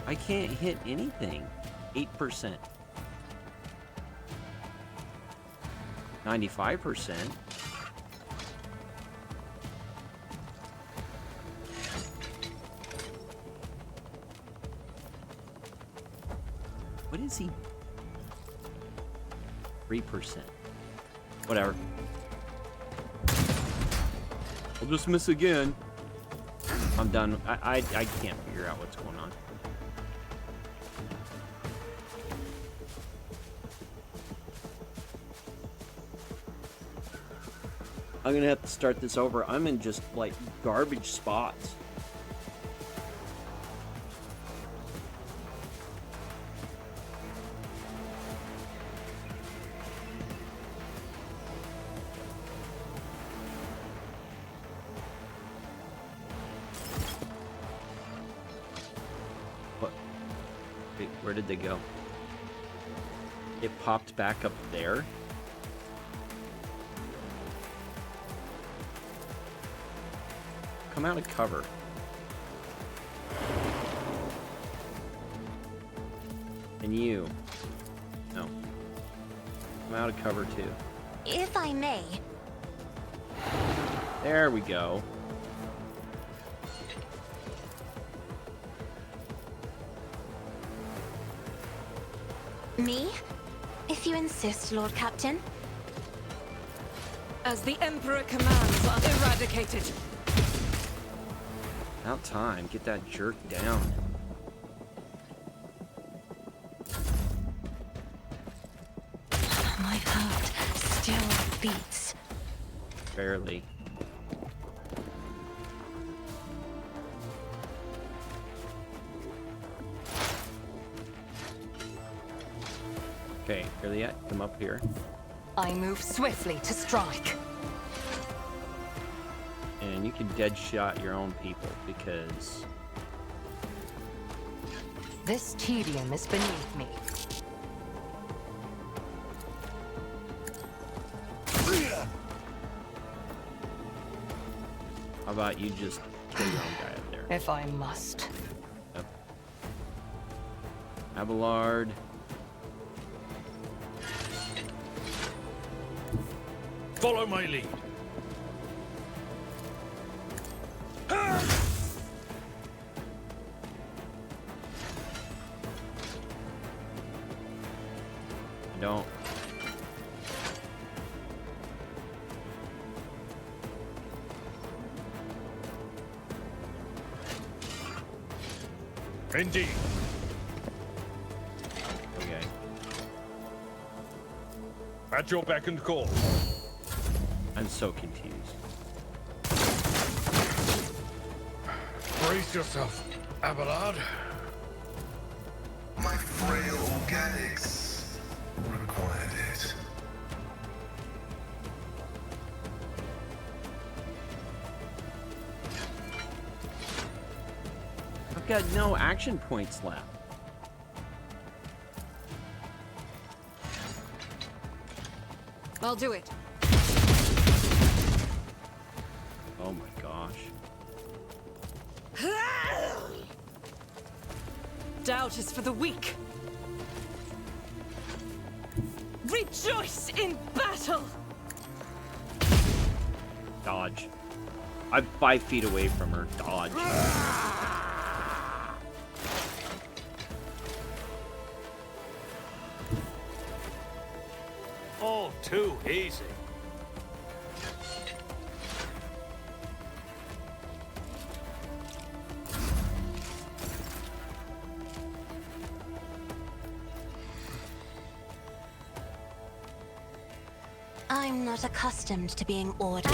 I can't hit anything. 8%. 95%. What is he? 3%. Whatever. I'll just miss again. I'm done. I can't figure out what's going on. I'm gonna have to start this over. I'm in just like garbage spots. What? Wait, where did they go? It popped back up there? Come out of cover. And you. No. Come out of cover too. If I may, There we go. me? If you insist, Lord Captain. As the Emperor commands, are eradicated. About time. Get that jerk down. My heart still beats. Barely. Okay, Yrliet, come up here. I move swiftly to strike. And you can dead shot your own people because This tedium is beneath me. how about you just kill your own guy up there? If I must. Yep. Abelard. Follow my lead. Don't. Indeed. Okay. At your beck and call. I'm so confused. Brace yourself, Abelard. My frail organics required it. I've got no action points left. I'll do it. Oh my gosh. Doubt is for the weak. Rejoice in battle! Dodge. I'm 5 feet away from her. Dodge. All too easy. I'm not accustomed to being ordered.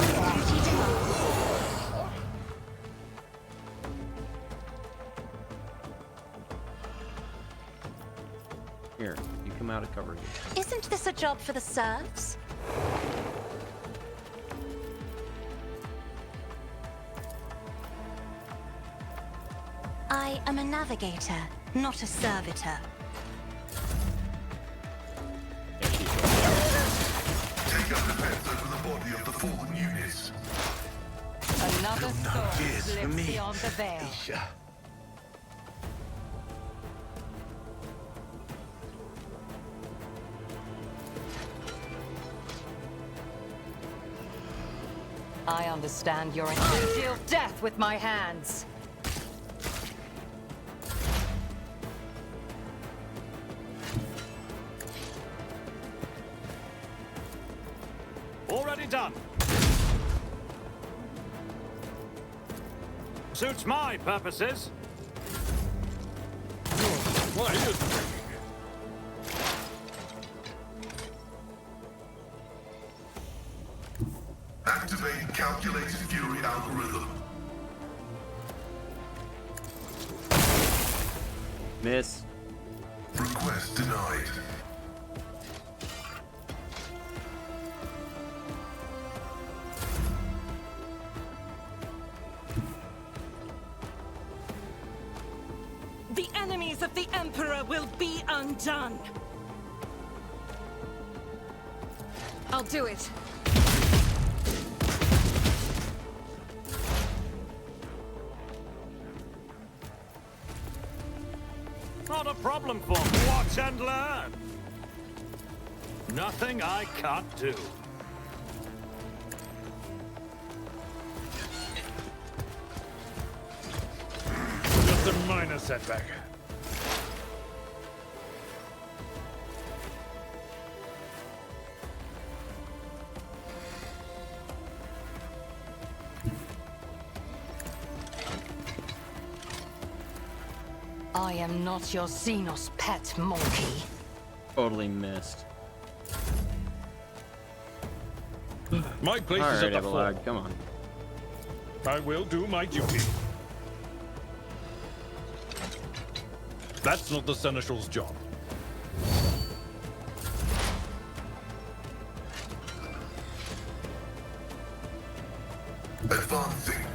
Here, you come out of cover here. Isn't this a job for the serfs? I am a navigator, not a servitor. custody of the fallen units. Another soul ears for lives me. beyond the veil. I understand your intent to deal death with my hands. Already done. Suits my purposes. Why is Activate calculated fury algorithm. Miss. Request denied. The enemies of the Emperor will be undone. I'll do it. Not a problem for me. Watch and learn. Nothing I can't do. just a minor setback? I am not your Xenos pet monkey. Totally missed. My place is Alright, at the Evelard, fore. come on. I will do my duty. That's not the Seneschal's job. Advancing.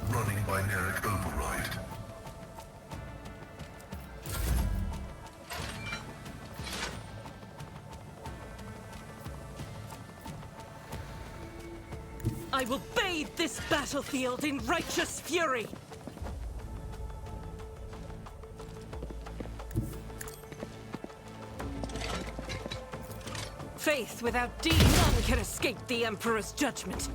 Running binaric override. I will bathe this battlefield in righteous fury. Faith without deed, none can escape the Emperor's judgment.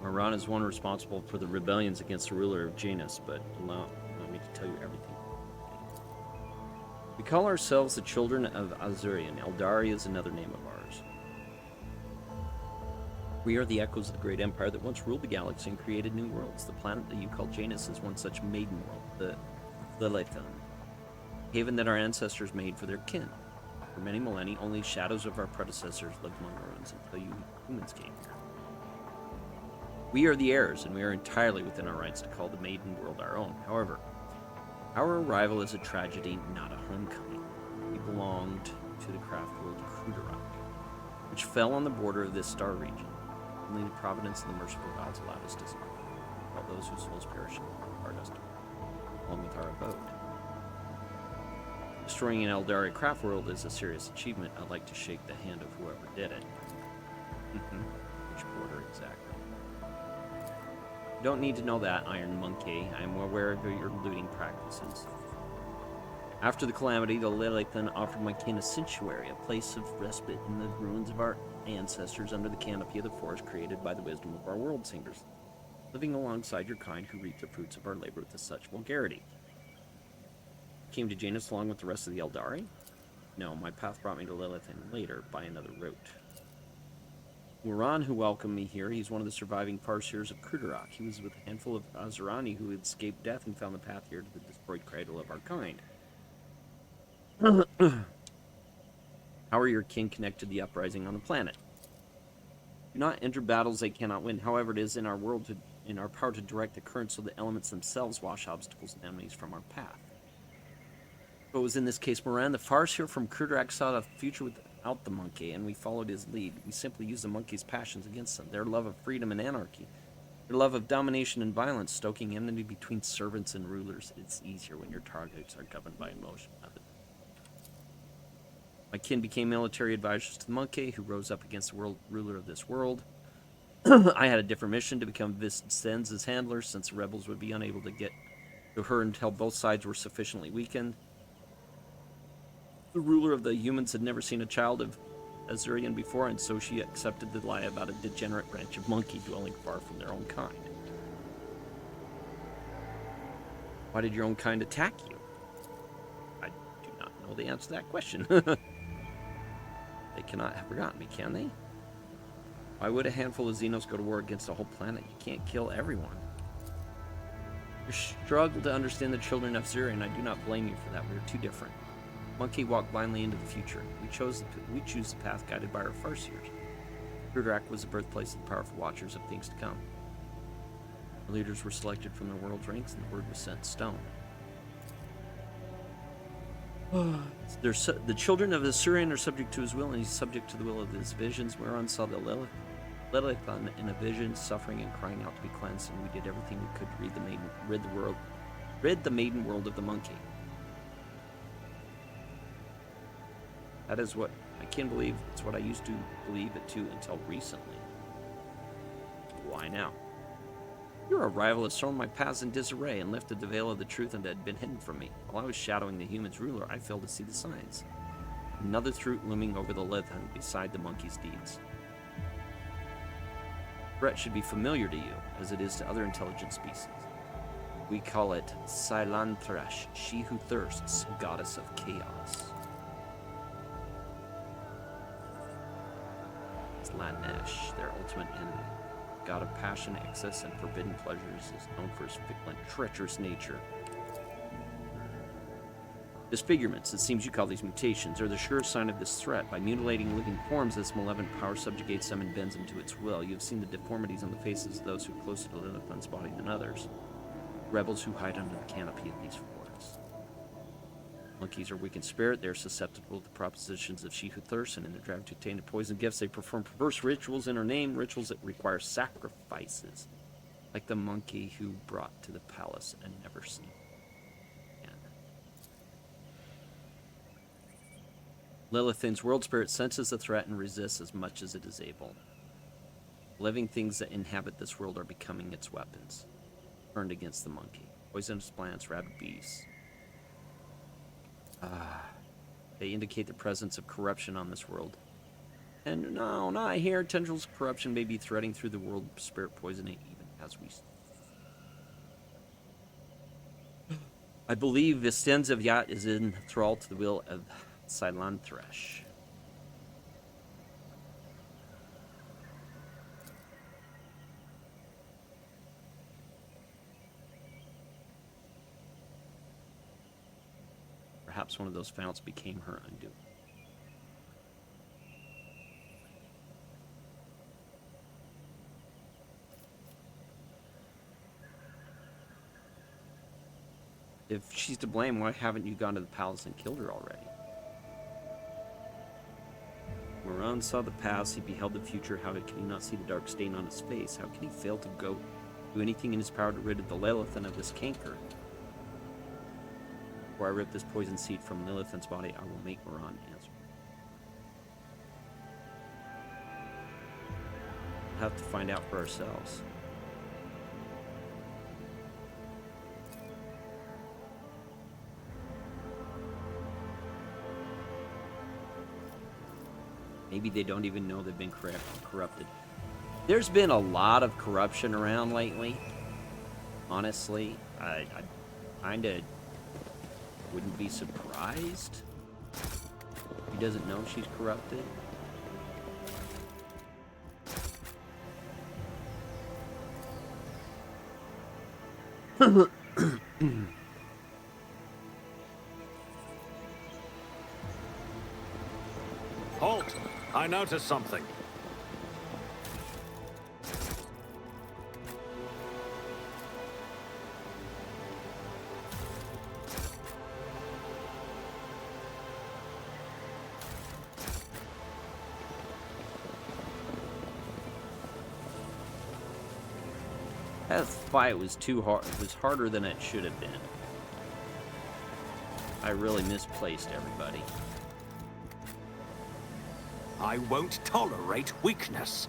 Iran is one responsible for the rebellions against the ruler of Janus, but allow me to tell you everything. We call ourselves the children of Azurian. Eldari is another name of ours. We are the echoes of the great empire that once ruled the galaxy and created new worlds. The planet that you call Janus is one such maiden world, the Yrliet, haven that our ancestors made for their kin. For many millennia, only shadows of our predecessors lived among the ruins until you humans came here. We are the heirs, and we are entirely within our rights to call the maiden world our own. However, our arrival is a tragedy, not a homecoming. We belonged to the craft world Kruderok, which fell on the border of this star region. Only the providence and the merciful gods allowed us to survive, while those whose souls perish in Stardust, along with our abode. Destroying an Eldari craft world is a serious achievement. I'd like to shake the hand of whoever did it. Which border exactly? You don't need to know that, Iron Monkey. I am aware of your looting practices. After the calamity, the Yrliet offered my kin a sanctuary, a place of respite in the ruins of our ancestors under the canopy of the forest created by the wisdom of our world singers, living alongside your kind who reap the fruits of our labor with such vulgarity. Came to Janus along with the rest of the Eldari? No, my path brought me to Yrliet later by another route. Uran, who welcomed me here, he's one of the surviving farseers of Kruderok. He was with a handful of Azurani who had escaped death and found the path here to the destroyed cradle of our kind. How are your kin connected to the uprising on the planet? Do not enter battles they cannot win. However, it is in our power to direct the current so the elements themselves wash obstacles and enemies from our path. But it was in this case Moran, the farseer from Kurdak, saw a future without the monkey, and we followed his lead. We simply used the monkey's passions against them, their love of freedom and anarchy, their love of domination and violence, stoking enmity between servants and rulers. It's easier when your targets are governed by emotion. My kin became military advisors to the monkey, who rose up against the world ruler of this world. I had a different mission, to become Visten's handler, since the rebels would be unable to get to her until both sides were sufficiently weakened. The ruler of the humans had never seen a child of Azurian before, and so she accepted the lie about a degenerate branch of monkey dwelling far from their own kind. Why did your own kind attack you? I do not know the answer to that question. They cannot have forgotten me, can they? Why would a handful of Xenos go to war against a whole planet? You can't kill everyone. You struggle to understand the children of Zuri, and I do not blame you for that. We are too different. Monkey walked blindly into the future. We choose the path guided by our farseers. Kurdak was the birthplace of the powerful watchers of things to come. The leaders were selected from their world's ranks, and the word was set in stone. The children of the Surian are subject to his will, and he's subject to the will of his visions. Moran saw the Lilith in a vision, suffering and crying out to be cleansed, and we did everything we could to rid the maiden world of the monkey. That is what I can believe. It's what I used to believe it too until recently. Why now? Your arrival has thrown my paths in disarray and lifted the veil of the truth that had been hidden from me. While I was shadowing the human's ruler, I failed to see the signs. Another threat looming over the Lilith beside the monkey's deeds. The threat should be familiar to you, as it is to other intelligent species. We call it Silanthresh, she who thirsts, goddess of chaos. Slanesh, their ultimate enemy. God of passion, excess, and forbidden pleasures, is known for his fickle and treacherous nature. Disfigurements, it seems you call these mutations, are the surest sign of this threat. By mutilating living forms, this malevolent power subjugates them and bends them to its will. You have seen the deformities on the faces of those who are closer to Lilith's body than others. Rebels who hide under the canopy of these forests. Monkeys are weak in spirit. They are susceptible to the propositions of she who thirsts, and in their drive to obtain the poison gifts, they perform perverse rituals in her name, rituals that require sacrifices, like the monkey who brought to the palace and never seen again. Lilithin's world spirit senses the threat and resists as much as it is able. Living things that inhabit this world are becoming its weapons, turned against the monkey. Poisonous plants, rabid beasts. They indicate the presence of corruption on this world. And no, not here. Tendrils of corruption may be threading through the world, spirit poisoning even as we speak. I believe Visten's of Yat is in thrall to the will of Silanthresh. Perhaps one of those founts became her undoing. If she's to blame, why haven't you gone to the palace and killed her already? Moran saw the past, he beheld the future. How can he not see the dark stain on his face? How can he fail to do anything in his power to rid of the Lilith and of this canker? Before I rip this poison seed from Lilith's body, I will make Moran answer. We'll have to find out for ourselves. Maybe they don't even know they've been corrupted. There's been a lot of corruption around lately. Honestly, I kind of wouldn't be surprised. He doesn't know she's corrupted. I noticed something. That fight was too hard. It was harder than it should have been. I really misplaced everybody. I won't tolerate weakness.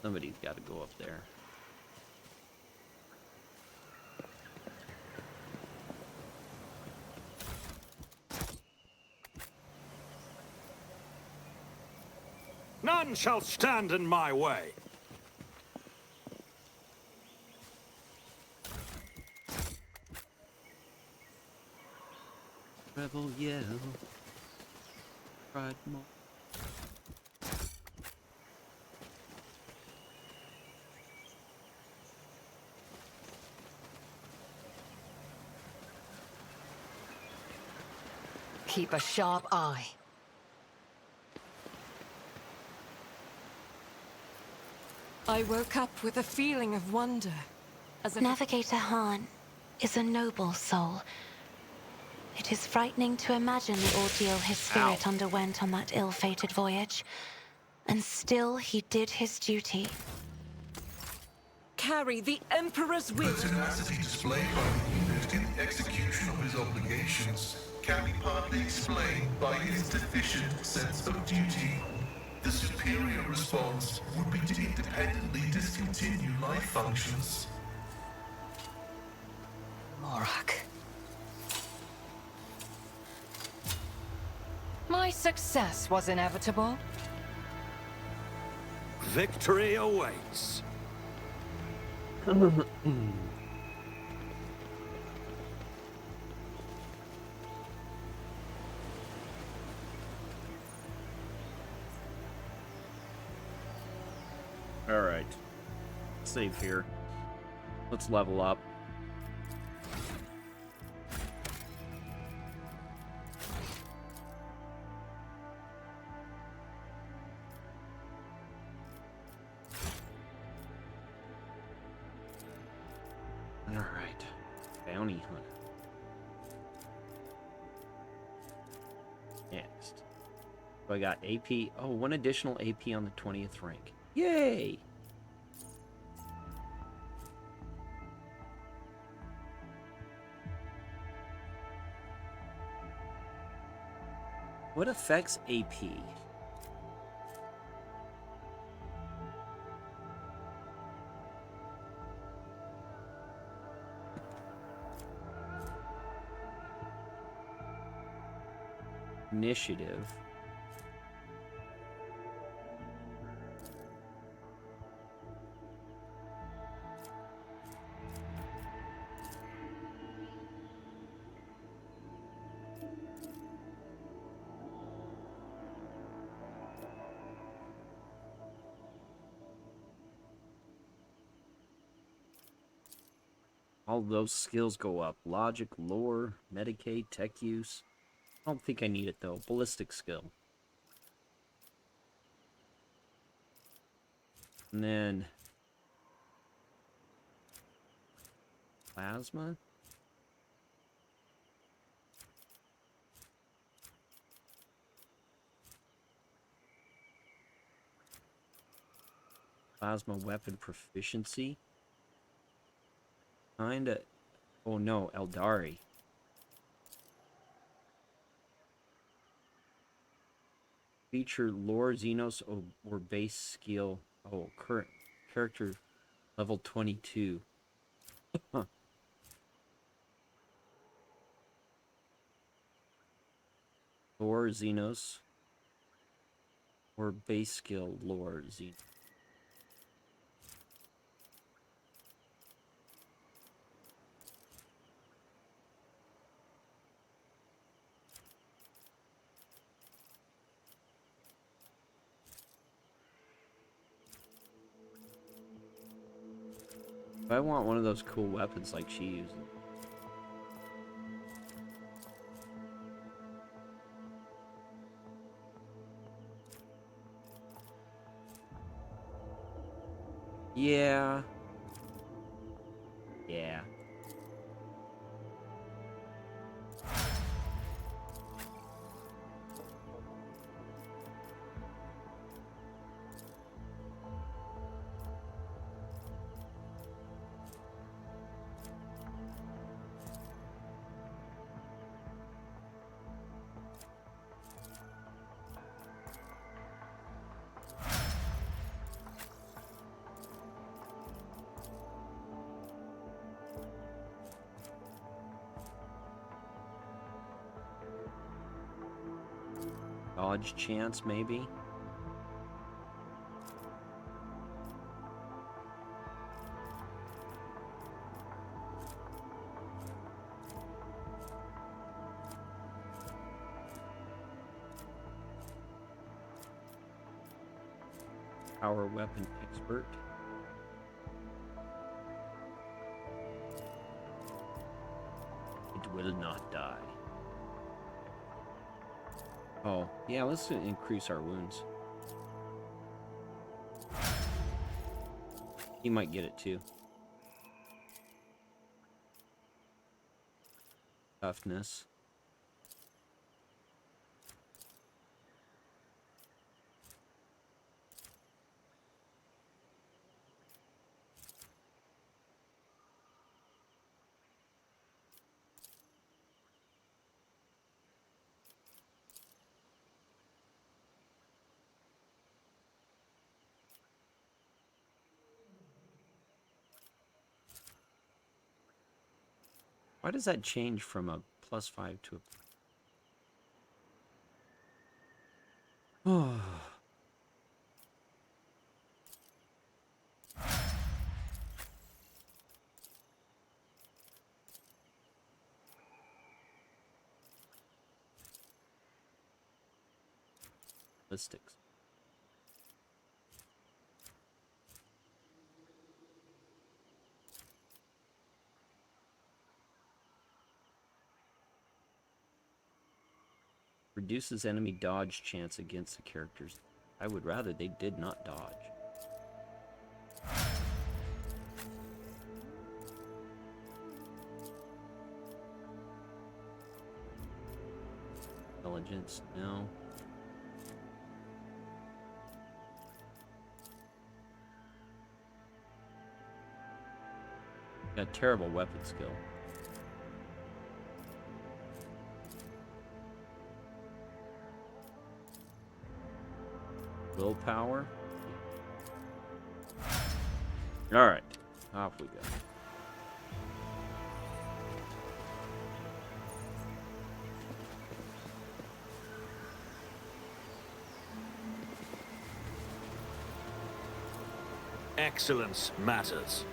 Somebody's got to go up there. None shall stand in my way. Rebel yell. Pride more. Keep a sharp eye. I woke up with a feeling of wonder, as if Navigator Han is a noble soul. It is frightening to imagine the ordeal his spirit underwent on that ill-fated voyage. And still he did his duty. carry the Emperor's will. The tenacity displayed by the unit in the execution of his obligations can be partly explained by his deficient sense of duty. The superior response would be to independently discontinue life functions. Morak. My success was inevitable. Victory awaits. All right. Save here. Let's level up. All right. Bounty hunter. Next. So I got AP. Oh, one additional AP on the 20th rank. Yay! What affects AP? Initiative. All those skills go up. Logic, lore, Medicaid, tech use. I don't think I need it though. Ballistic skill. And then plasma. Plasma weapon proficiency. Kinda. Oh no, Eldari. Feature lore, Xenos, or base skill. Oh, current character level 22. Huh. Lore, Xenos, or base skill, lore, Xenos. I want one of those cool weapons like she uses. Yeah. Yeah. Dodge chance, maybe? Power weapon expert. It will not die. Oh, yeah, let's increase our wounds. He might get it too. Toughness. Why does that change from a +5 to a... Oh. Ballistics. Reduces enemy dodge chance against the characters. I would rather they did not dodge. Intelligence, no. Got terrible weapon skill. Willpower. Alright, off we go. Excellence matters.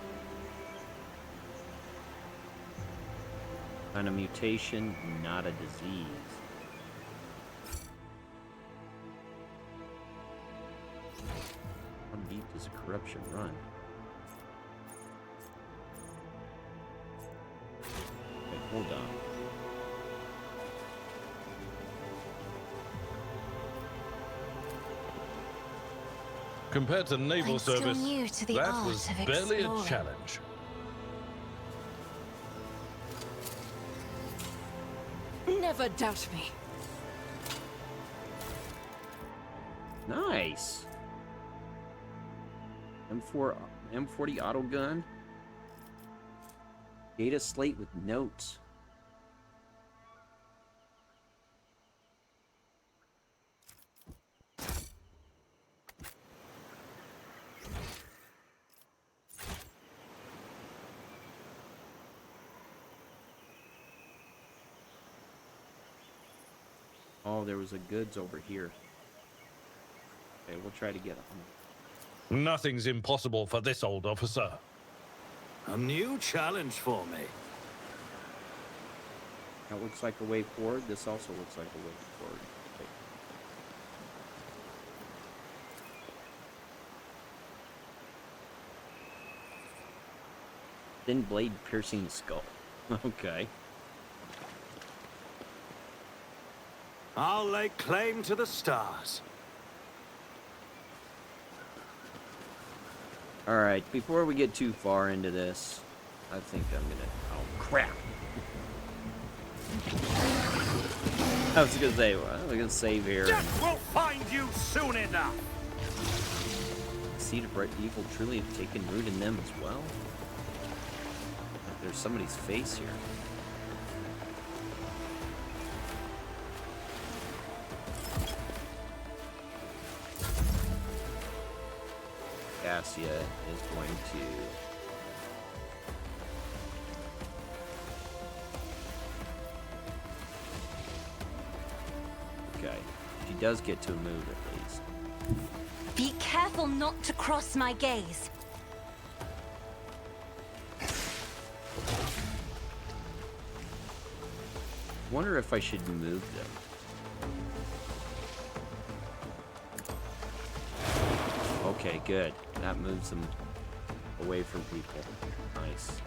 Kind of mutation, not a disease. How deep does corruption run? Okay, hold on. Compared to naval I'm still service, new to the that art was of barely a exploring. challenge. Never doubt me. Nice. M40 auto gun. Data slate with notes. Oh, there was a goods over here. Okay, we'll try to get them. Nothing's impossible for this old officer. A new challenge for me. That looks like a way forward. This also looks like a way forward. Okay. Thin blade piercing the skull. Okay. I'll lay claim to the stars. Alright, before we get too far into this, I think I'm gonna... Oh, crap! I was gonna say, well, we're gonna save here. Death will find you soon enough! Seed of bright evil truly have taken root in them as well? Like there's somebody's face here. Cassia is going to... Okay. She does get to move at least. Be careful not to cross my gaze. Wonder if I should move them. Okay, good. That moves them away from people. Nice.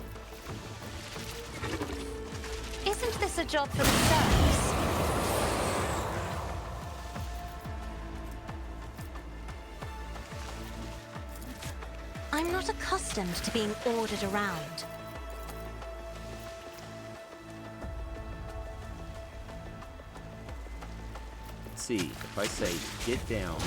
Isn't this a job for the serfs? I'm not accustomed to being ordered around. Let's see. If I say, get down.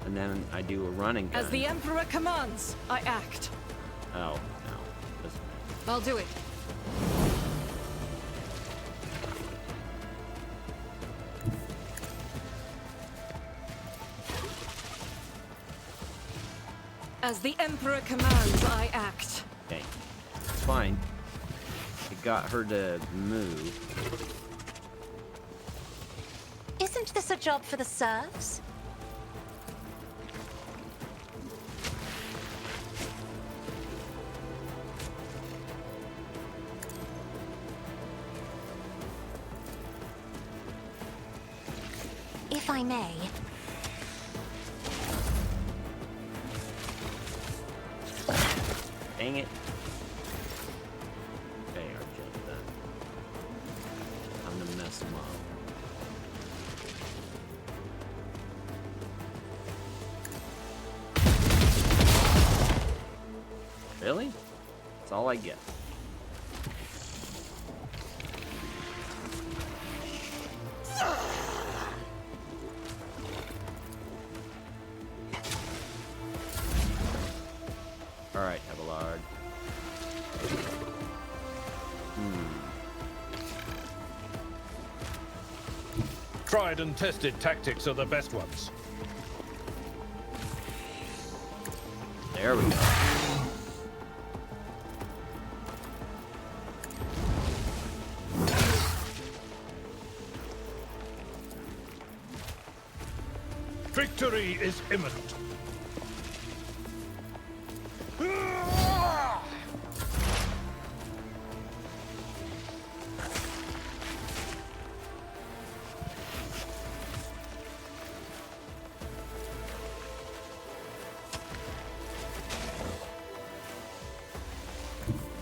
And then I do a running gun. As the Emperor commands, I act. Oh, no. Doesn't matter. I'll do it. As the Emperor commands, I act. Okay. It's fine. It got her to move. Isn't this a job for the serfs? If I may. Dang it. Okay, Argent, then. I'm gonna mess him up. Really? That's all I get. Alright, Abelard. Tried and tested tactics are the best ones. There we go. Victory is imminent.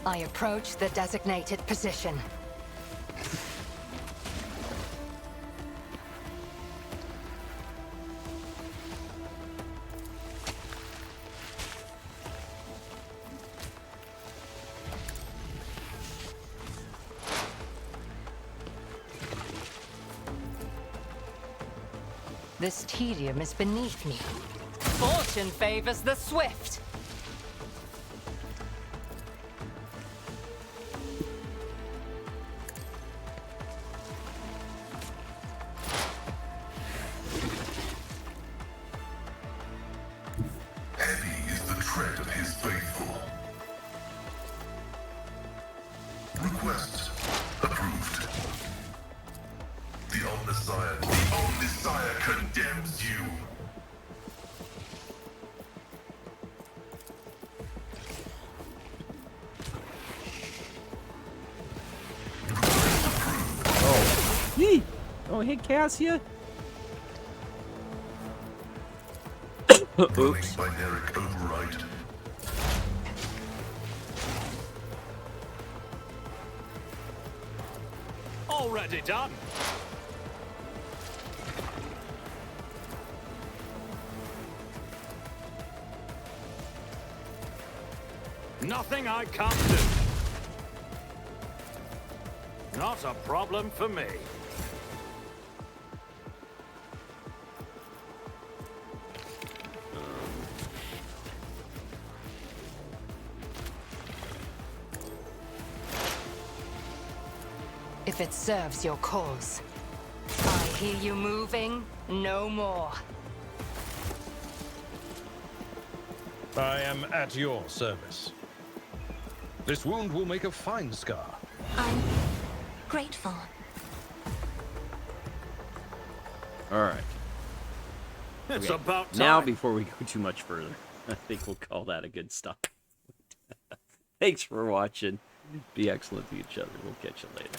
I approach the designated position. This tedium is beneath me. Fortune favors the swift. Heavy is the tread of his faithful. Request approved. The Omnisire condemns you. Oh. Yee! Oh, hey, Cassia. Running Oops. binaric override. Already done. Nothing I can't do. Not a problem for me. If it serves your cause. I hear you moving. No more. I am at your service. This wound will make a fine scar. I'm grateful. All right. It's Okay. about time. Now, before we go too much further, I think we'll call that a good stop. Thanks for watching. Be excellent to each other. We'll catch you later.